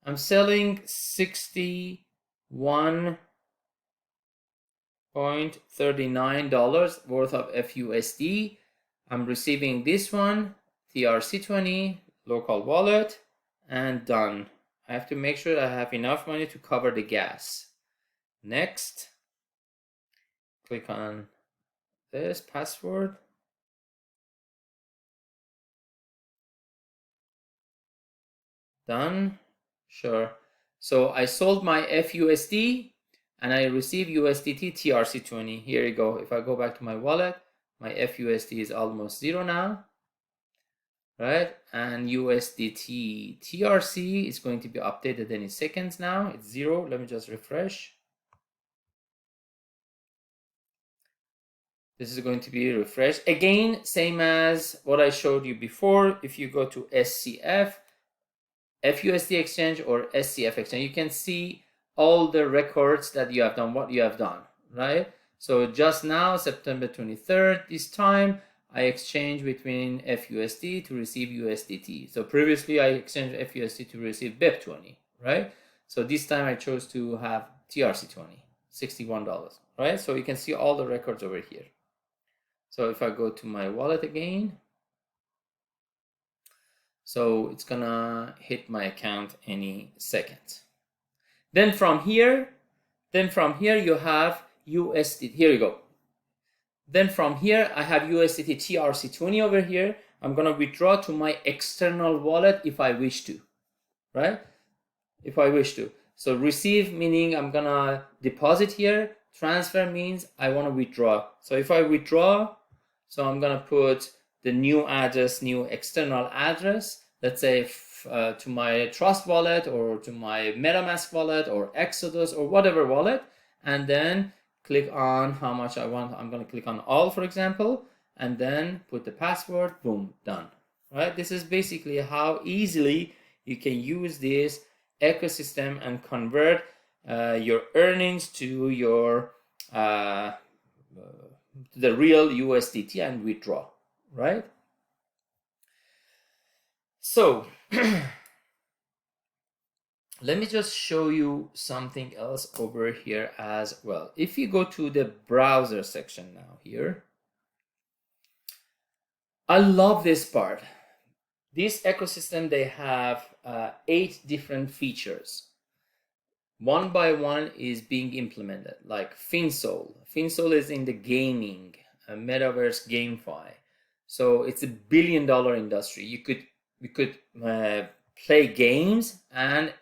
I'm selling $61.39 worth of FUSD. I'm receiving this one, TRC20, local wallet, and done. I have to make sure I have enough money to cover the gas. Next, click on this password. Done. Sure. So I sold my FUSD and I received USDT TRC20. Here you go. If I go back to my wallet, my FUSD is almost zero now, right? And USDT TRC is going to be updated any seconds now. It's zero. Let me just refresh. This is going to be refreshed. Again, same as what I showed you before. If you go to SCF, FUSD exchange or SCF exchange, you can see all the records that you have done, what you have done, right? So just now, September 23rd, this time, I exchanged between FUSD to receive USDT. So previously, I exchanged FUSD to receive BEP20, right? So this time, I chose to have TRC20, $61, right? So you can see all the records over here. So if I go to my wallet again, so it's gonna hit my account any second. Then from here you have USDT. Here you go. Then from here I have USDT TRC20 over here. I'm gonna withdraw to my external wallet if I wish to, right? If I wish to. So receive meaning I'm gonna deposit here. Transfer means I want to withdraw. So if I withdraw, so I'm gonna put the new address, new external address, let's say to my Trust wallet or to my MetaMask wallet or Exodus or whatever wallet, and then click on how much I want. I'm going to click on all, for example, and then put the password, boom, done. Right? This is basically how easily you can use this ecosystem and convert your earnings to your the real USDT and withdraw, right? So let me just show you something else over here as well. If you go to the browser section now here, I love this part. This ecosystem, they have 8 different features. One by one is being implemented, like Finsol. Finsol is in the gaming, metaverse GameFi. So it's $1 billion industry. You could play games and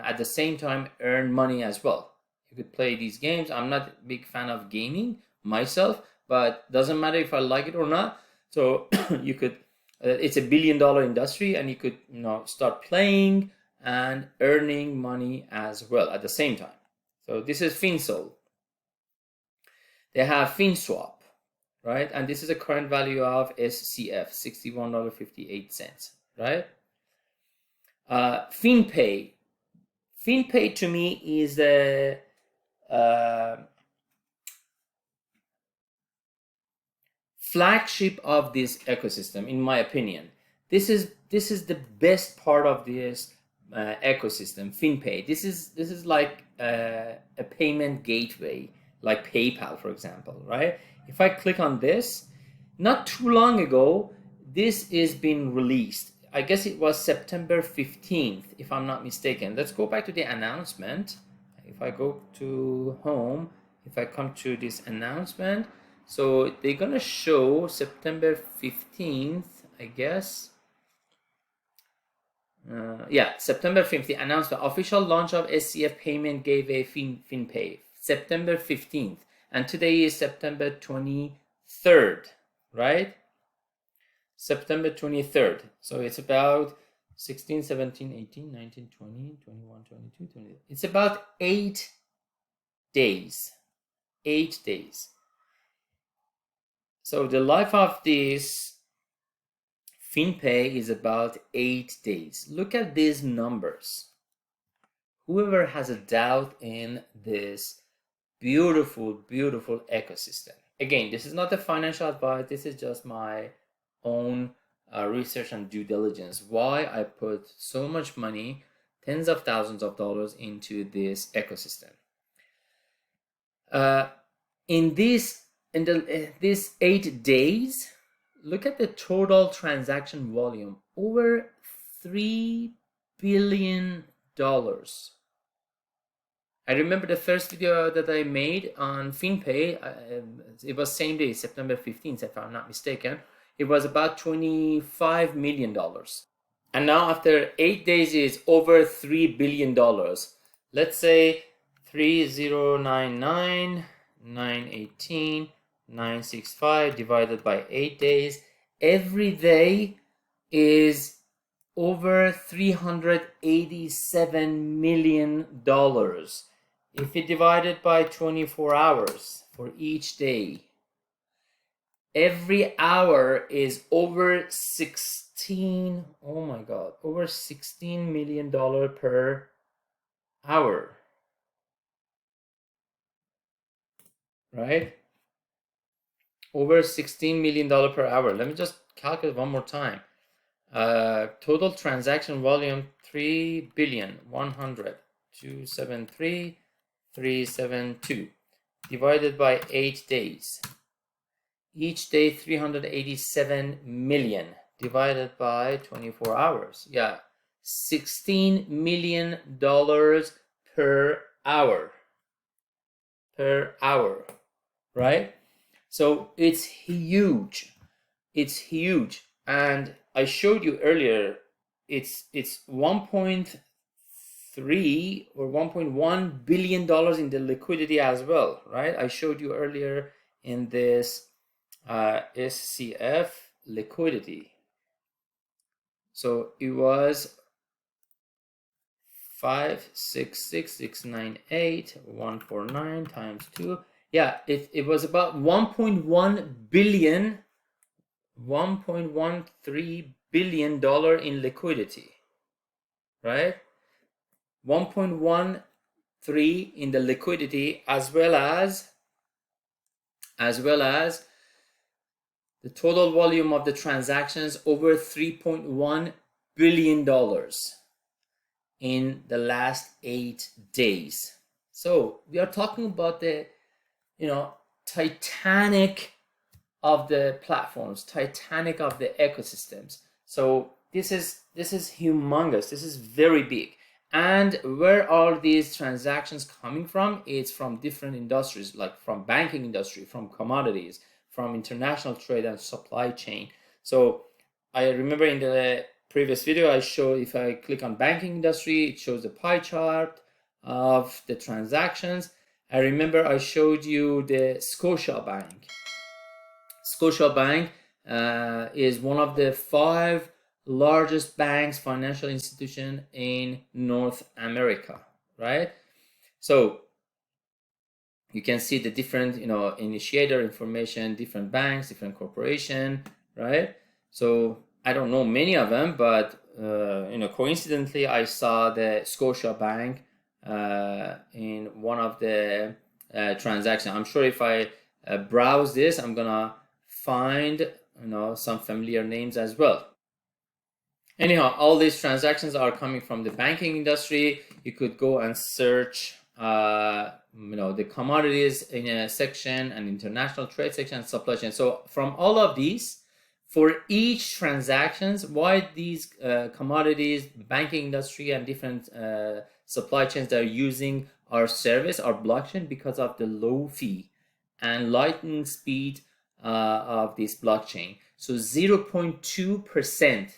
at the same time earn money as well. You could play these games. I'm not a big fan of gaming myself, but doesn't matter if I like it or not. So you could, it's $1 billion industry, and you could start playing and earning money as well at the same time. So this is Finsol. They have FinSwap, right? And this is a current value of SCF, $61.58, right? Finpay. Finpay to me is the flagship of this ecosystem, in my opinion. This is the best part of this ecosystem, Finpay. This is like a payment gateway, like PayPal, for example, right? If I click on this, not too long ago, this is being released. I guess it was September 15th, if I'm not mistaken. Let's go back to the announcement. If I go to home, if I come to this announcement, so they're gonna show September 15th, I guess. Yeah, September 15th, announced the official launch of SCF payment gateway Finpay, September 15th. And today is September 23rd, right? September 23rd. So it's about 16, 17, 18, 19, 20, 21, 22, 20. It's about 8 days. 8 days. So the life of this Finpay is about 8 days. Look at these numbers. Whoever has a doubt in this beautiful, beautiful ecosystem. Again, this is not a financial advice. This is just my own research and due diligence. Why I put so much money tens of thousands of dollars into this ecosystem. In these 8 days, look at the total transaction volume, over $3 billion. I remember the first video that I made on Finpay, it was same day, September 15th, if I'm not mistaken. It was about $25 million. And now after 8 days, it's over $3 billion. Let's say 3099,918,965 divided by 8 days. Every day is over $387 million. If it divided by 24 hours for each day, every hour is over over $16 million per hour, right? Over $16 million per hour. Let me just calculate one more time. Total transaction volume 3,100,273,372 divided by 8 days. Each day 387 million divided by 24 hours. Yeah, $16 million per hour. Per hour, right? So it's huge. It's huge. And I showed you earlier, it's 1.3 or $1.1 billion in the liquidity as well, right? I showed you earlier in this SCF liquidity. So it was 566,698,149 times 2. Yeah, it was about $1.1 billion, $1.13 billion in liquidity, right? 1.13 in the liquidity, as well as the total volume of the transactions, over $3.1 billion in the last 8 days. So we are talking about the, Titanic of the platforms, Titanic of the ecosystems. So this is humongous. This is very big. And where are these transactions coming from? It's from different industries, like from banking industry, from commodities, from international trade and supply chain. So I remember in the previous video I showed, if I click on banking industry, it shows the pie chart of the transactions. I remember I showed you the Scotiabank. Scotiabank is one of the 5 largest banks, financial institution in North America, right? So you can see the different, initiator information, different banks, different corporation, right? So I don't know many of them, but coincidentally, I saw the Scotiabank in one of the transactions. I'm sure if I browse this, I'm gonna find some familiar names as well. Anyhow, all these transactions are coming from the banking industry. You could go and search the commodities in a section, and international trade section, supply chain. So from all of these, for each transactions, why these commodities, banking industry, and different supply chains that are using our service, our blockchain, because of the low fee and lightning speed of this blockchain. So 0.2%,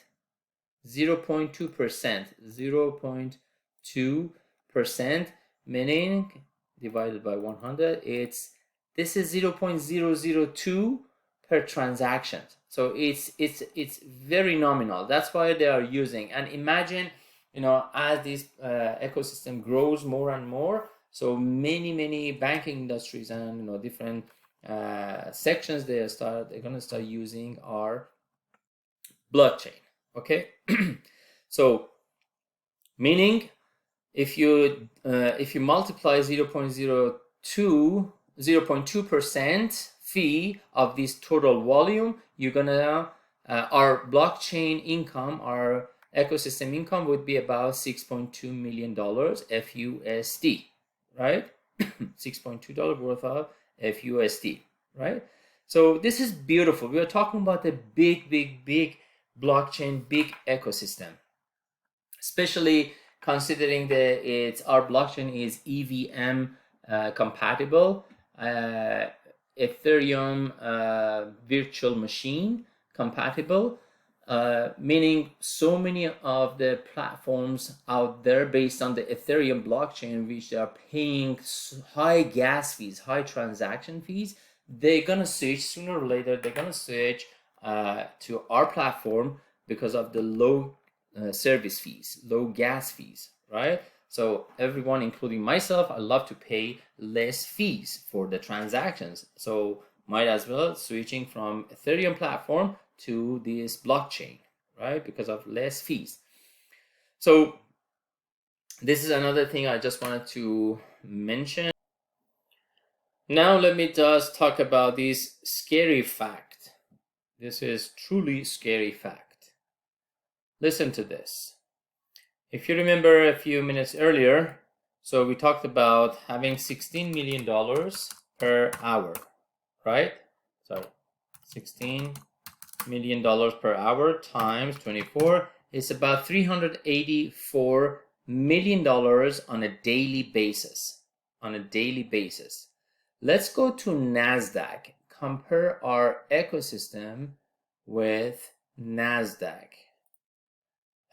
0.2%, meaning divided by 100, this is 0.002 per transaction. So it's very nominal. That's why they are using. And imagine, as this ecosystem grows more and more, so many banking industries and different sections, they're gonna start using our blockchain. Okay. So meaning if you multiply 0.2% fee of this total volume, you're gonna our blockchain income, our ecosystem income would be about $6.2 million FUSD, right? $6.2 worth of FUSD, right? So this is beautiful. We are talking about a big blockchain, big ecosystem, especially considering that our blockchain is EVM compatible, Ethereum virtual machine compatible, meaning so many of the platforms out there based on the Ethereum blockchain, which are paying high gas fees, high transaction fees, they're gonna switch sooner or later. They're gonna switch to our platform because of the low service fees, low gas fees, right? So everyone, including myself, I love to pay less fees for the transactions. So might as well switching from Ethereum platform to this blockchain, right? Because of less fees. So this is another thing I just wanted to mention. Now let me just talk about this scary fact. This is truly scary fact. Listen to this. If you remember a few minutes earlier, so we talked about having $16 million per hour, right? Sorry, $16 million per hour times 24 is about $384 million on a daily basis. Let's go to NASDAQ. Compare our ecosystem with NASDAQ.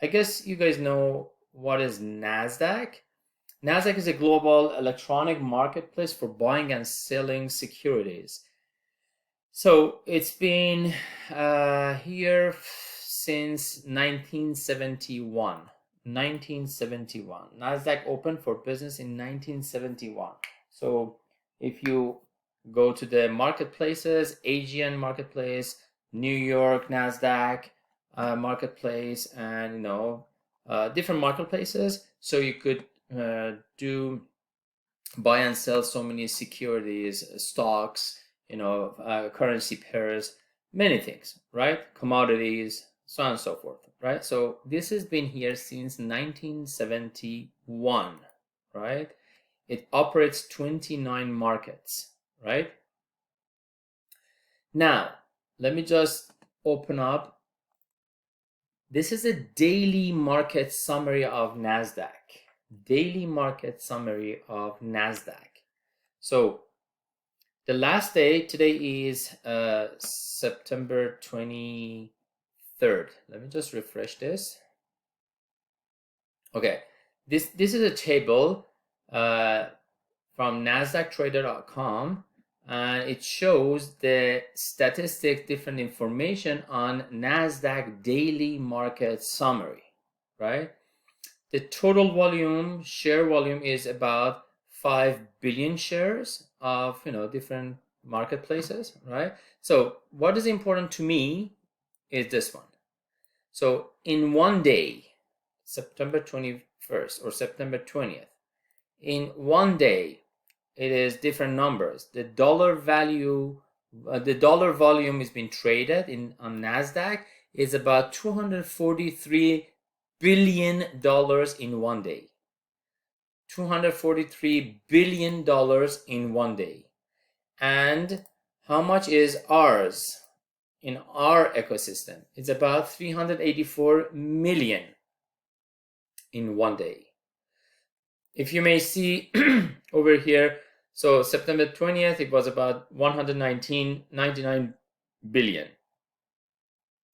I guess you guys know what is NASDAQ. NASDAQ is a global electronic marketplace for buying and selling securities. So it's been here since 1971. NASDAQ opened for business in 1971. So if you go to the marketplaces, Asian marketplace, New York NASDAQ marketplace, and different marketplaces, so you could do buy and sell so many securities, stocks, currency pairs, many things, right? Commodities, so on and so forth, right? So this has been here since 1971, right? It operates 29 markets, right? Now, let me just open up. This is a daily market summary of NASDAQ. Daily market summary of NASDAQ. So the last day today is September 23rd. Let me just refresh this. Okay, this is a table from NASDAQtrader.com, and it shows the statistic, different information on NASDAQ daily market summary, right? The total volume, share volume, is about 5 billion shares of different marketplaces, right? So what is important to me is this one. So in one day, September 21st or September 20th, in one day, it is different numbers. The dollar value, the dollar volume is being traded on NASDAQ is about $243 billion in one day. $243 billion in one day. And how much is ours in our ecosystem? It's about 384 million in one day. If you may see over here, so September 20th, it was about 99 billion.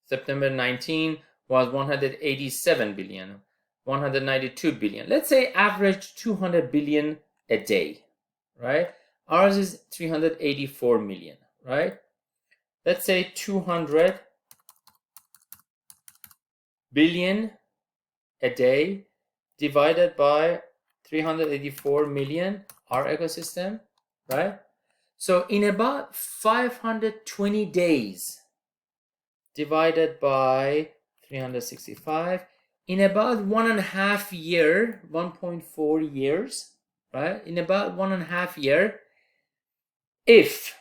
September 19 was 187 billion, 192 billion. Let's say average 200 billion a day, right? Ours is 384 million, right? Let's say 200 billion a day divided by 384 million, our ecosystem, right? So in about 520 days divided by 365, in about 1.5 year, 1.4 years, right? In about 1.5 year, if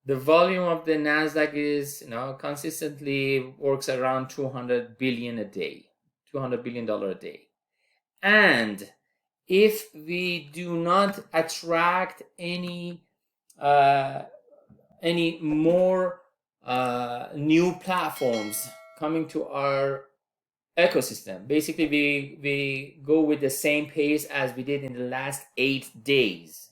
the volume of the NASDAQ is, consistently works around 200 billion a day, $200 billion a day. And if we do not attract any more new platforms coming to our ecosystem, basically we go with the same pace as we did in the last 8 days.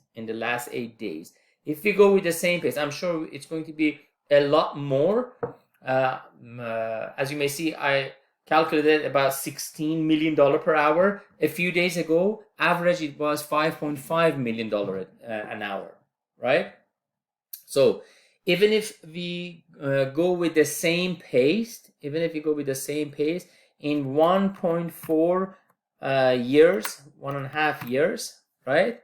If we go with the same pace, I'm sure it's going to be a lot more. As you may see, I calculated about $16 million per hour. A few days ago, average it was $5.5 million an hour, right? So even if we go with the same pace, in 1.4 years, 1.5 years, right?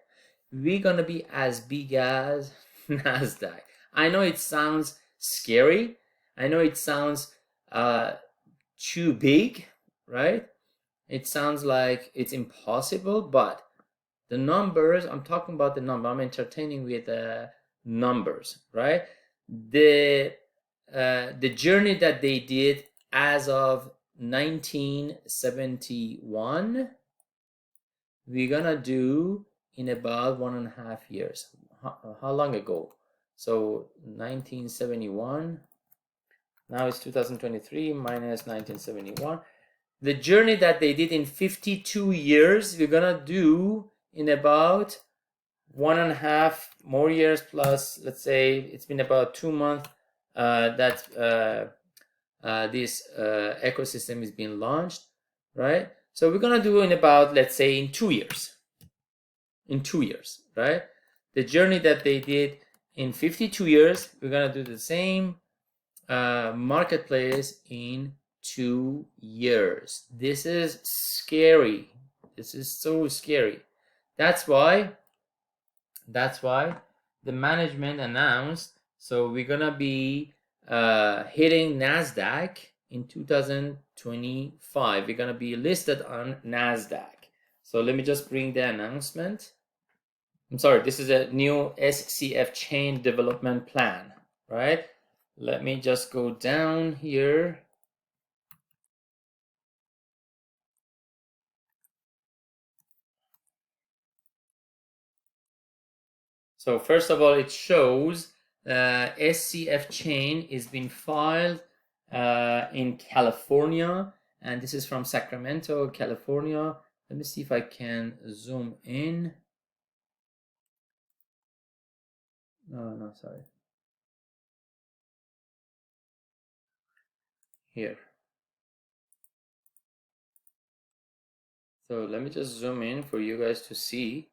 We're gonna be as big as NASDAQ. I know it sounds scary. I know it sounds too big, right? It sounds like it's impossible, but the numbers, I'm talking about the number, I'm entertaining with the numbers, right? The journey that they did as of 1971, we're gonna do in about 1.5 years. How long ago? So 1971, now it's 2023 minus 1971. The journey that they did in 52 years, we're gonna do in about 1.5 more years plus, let's say it's been about 2 months that this ecosystem is being launched, right? So we're gonna do in about, let's say, in 2 years. Right? The journey that they did in 52 years, we're gonna do the same marketplace in 2 years. This is scary. This is so scary. That's why the management announced, so we're gonna be hitting NASDAQ in 2025. We're gonna be listed on NASDAQ. So let me just bring the announcement. I'm sorry, this is a new SCF chain development plan, right? Let me just go down here. So first of all, it shows SCF chain is being filed in California, and this is from Sacramento, California. Let me see if I can zoom in. No, sorry. Here. So let me just zoom in for you guys to see.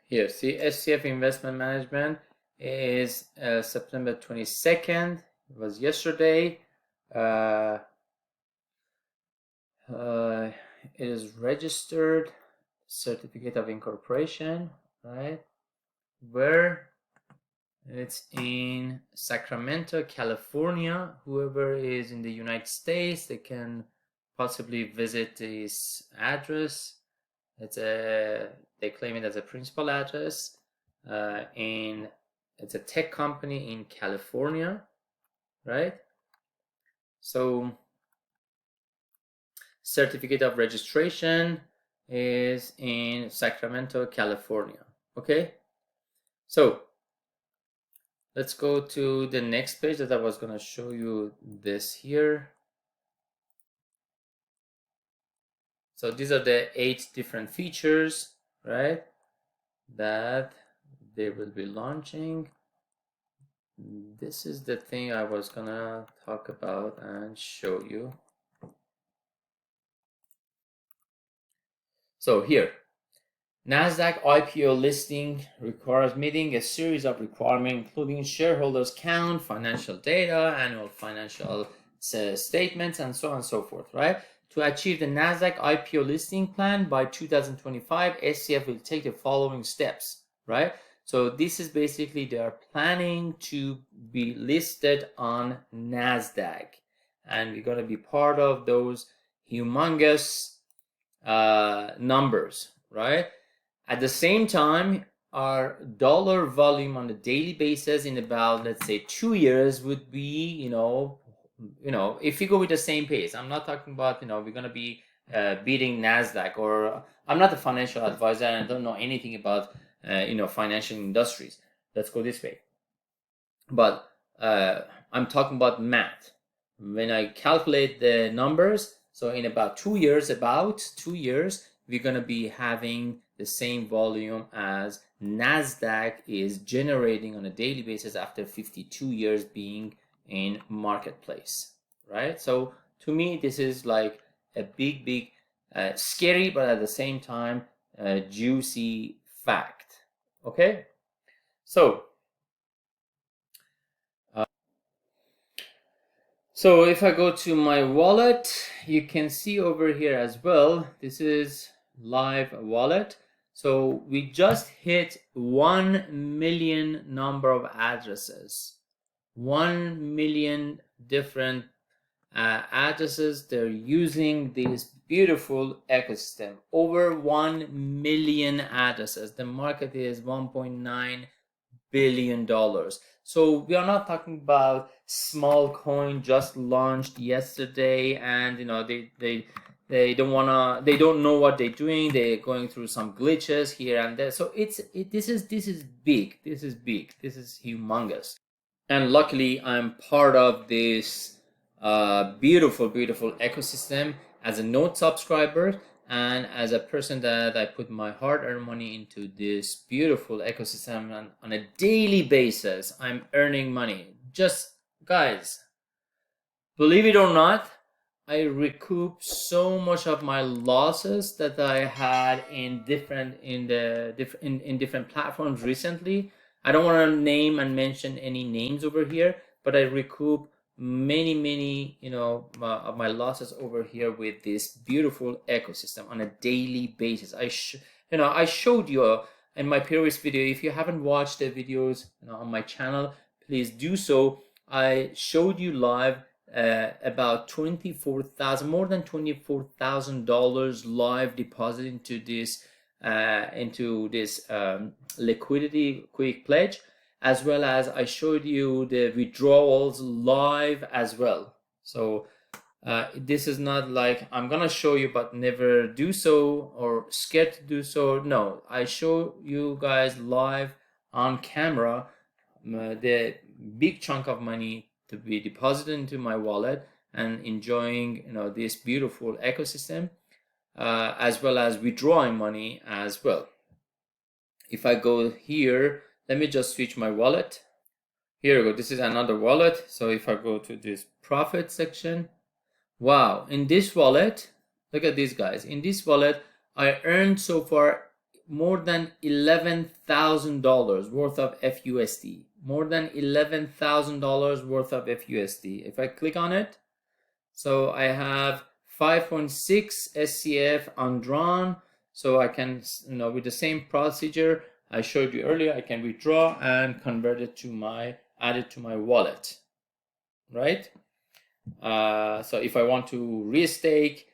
Here, see, SCF Investment Management is September 22nd. It was yesterday. It is registered certificate of incorporation, right? Where it's in Sacramento, California. Whoever is in the United States, they can possibly visit this address. They claim it as a principal address, and it's a tech company in California, right? So certificate of registration is in Sacramento, California. Okay, so let's go to the next page that I was going to show you this here. So these are the 8 different features, right, that they will be launching. This is the thing I was gonna talk about and show you. So here, NASDAQ IPO listing requires meeting a series of requirements, including shareholders count, financial data, annual financial statements, and so on and so forth, right? To achieve the NASDAQ IPO listing plan by 2025, SCF will take the following steps, right? So this is basically they are planning to be listed on NASDAQ. and we're going to be part of those humongous numbers, right? At the same time, our dollar volume on a daily basis in about, let's say, 2 years would be, if you go with the same pace. I'm not talking about, we're going to be beating NASDAQ, or I'm not a financial advisor and I don't know anything about, financial industries. Let's go this way. But I'm talking about math. When I calculate the numbers, so in about 2 years, we're going to be having the same volume as NASDAQ is generating on a daily basis after 52 years being in marketplace, right? So to me, this is like a big, scary, but at the same time, juicy fact, okay? So if I go to my wallet, you can see over here as well, this is live wallet. So we just hit 1 million number of addresses, 1 million different addresses. They're using this beautiful ecosystem. Over 1 million addresses. The market is $1.9 billion. So we are not talking about small coin just launched yesterday, and they don't know what they're doing. They're going through some glitches here and there. So this is big. This is humongous. And luckily, I'm part of this beautiful ecosystem as a Note subscriber, and as a person that I put my hard-earned money into this beautiful ecosystem, and on a daily basis, I'm earning money. Just, guys, believe it or not, I recoup so much of my losses that I had in different platforms recently. I don't want to name and mention any names over here, but I recoup many of my losses over here with this beautiful ecosystem on a daily basis. I showed you in my previous video. If you haven't watched the videos on my channel, please do so. I showed you live about more than $24,000 live deposit into this liquidity quick pledge, as well as I showed you the withdrawals live as well. So this is not like I'm gonna show you but never do so, or scared to do so. No, I show you guys live on camera the big chunk of money to be deposited into my wallet and enjoying this beautiful ecosystem, as well as withdrawing money as well. If I go here, let me just switch my wallet. Here we go. This is another wallet. So if I go to this profit section, wow, in this wallet, look at these guys. In this wallet, I earned so far more than $11,000 worth of FUSD. More than $11,000 worth of FUSD. If I click on it, so I have 5.6 SCF undrawn. So I can, with the same procedure I showed you earlier, I can withdraw and convert it to add it to my wallet, right? So if I want to restake,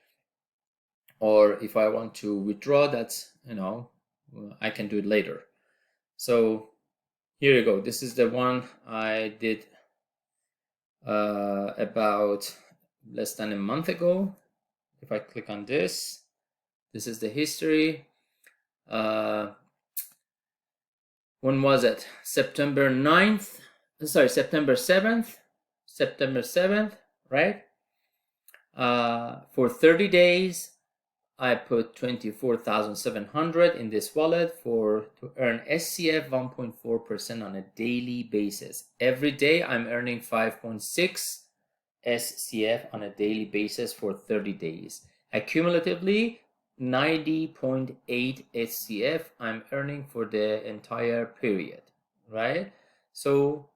or if I want to withdraw, that's, I can do it later. So here you go. This is the one I did about less than a month ago. If I click on this, this is the history. When was it? September 7th, right? For 30 days, I put 24,700 in this wallet to earn SCF 1.4% on a daily basis. Every day, I'm earning 5.6 SCF on a daily basis for 30 days. Accumulatively, 90.8 SCF I'm earning for the entire period, right? So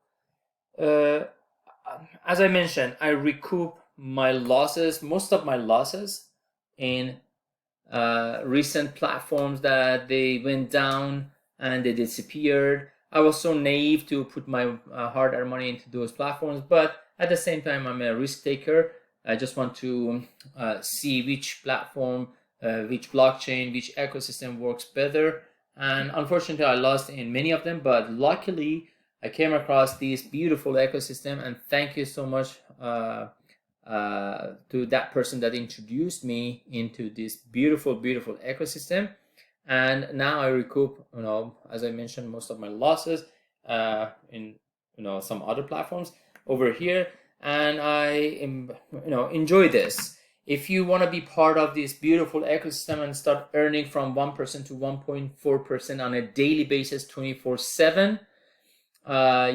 as I mentioned, I recoup my losses, most of my losses, in recent platforms that they went down and they disappeared. I was so naive to put my hard-earned money into those platforms, but at the same time, I'm a risk taker. I just want to see which platform, which blockchain, which ecosystem works better. And unfortunately, I lost in many of them, but luckily, I came across this beautiful ecosystem. And thank you so much to that person that introduced me into this beautiful, beautiful ecosystem. And now I recoup, as I mentioned, most of my losses in some other platforms over here, and I enjoy this. If you want to be part of this beautiful ecosystem and start earning from 1% to 1.4% on a daily basis, 24/7,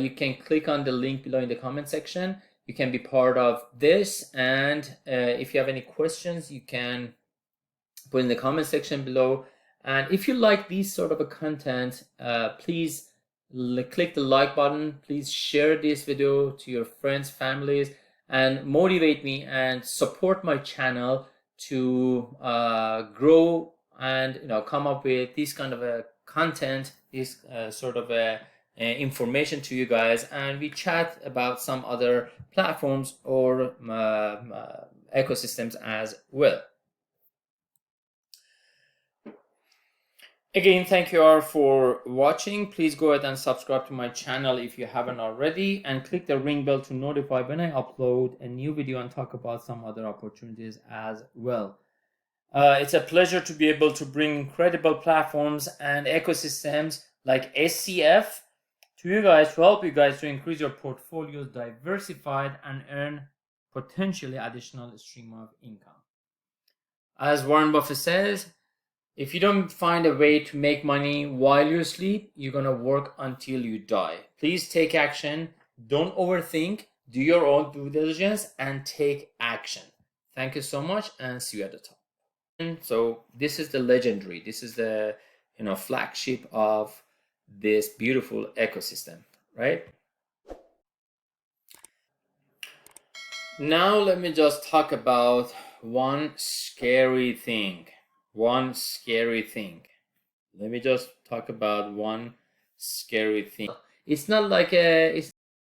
you can click on the link below in the comment section. You can be part of this, and if you have any questions, you can put in the comment section below. And if you like these sort of a content, please click the like button. Please share this video to your friends, families, and motivate me and support my channel to grow and come up with this kind of a content, this sort of a information to you guys, and we chat about some other platforms or ecosystems as well. Again, thank you all for watching. Please go ahead and subscribe to my channel if you haven't already, and click the ring bell to notify when I upload a new video and talk about some other opportunities as well. It's a pleasure to be able to bring incredible platforms and ecosystems like SCF to you guys, to help you guys to increase your portfolios, diversified, and earn potentially additional stream of income. As Warren Buffett says, if you don't find a way to make money while you sleep, you're going to work until you die. Please take action. Don't overthink. Do your own due diligence and take action. Thank you so much, and see you at the top. And so this is the legendary. This is the flagship of this beautiful ecosystem, right? Now let me just talk about one scary thing. Let me just talk about one scary thing. It's not like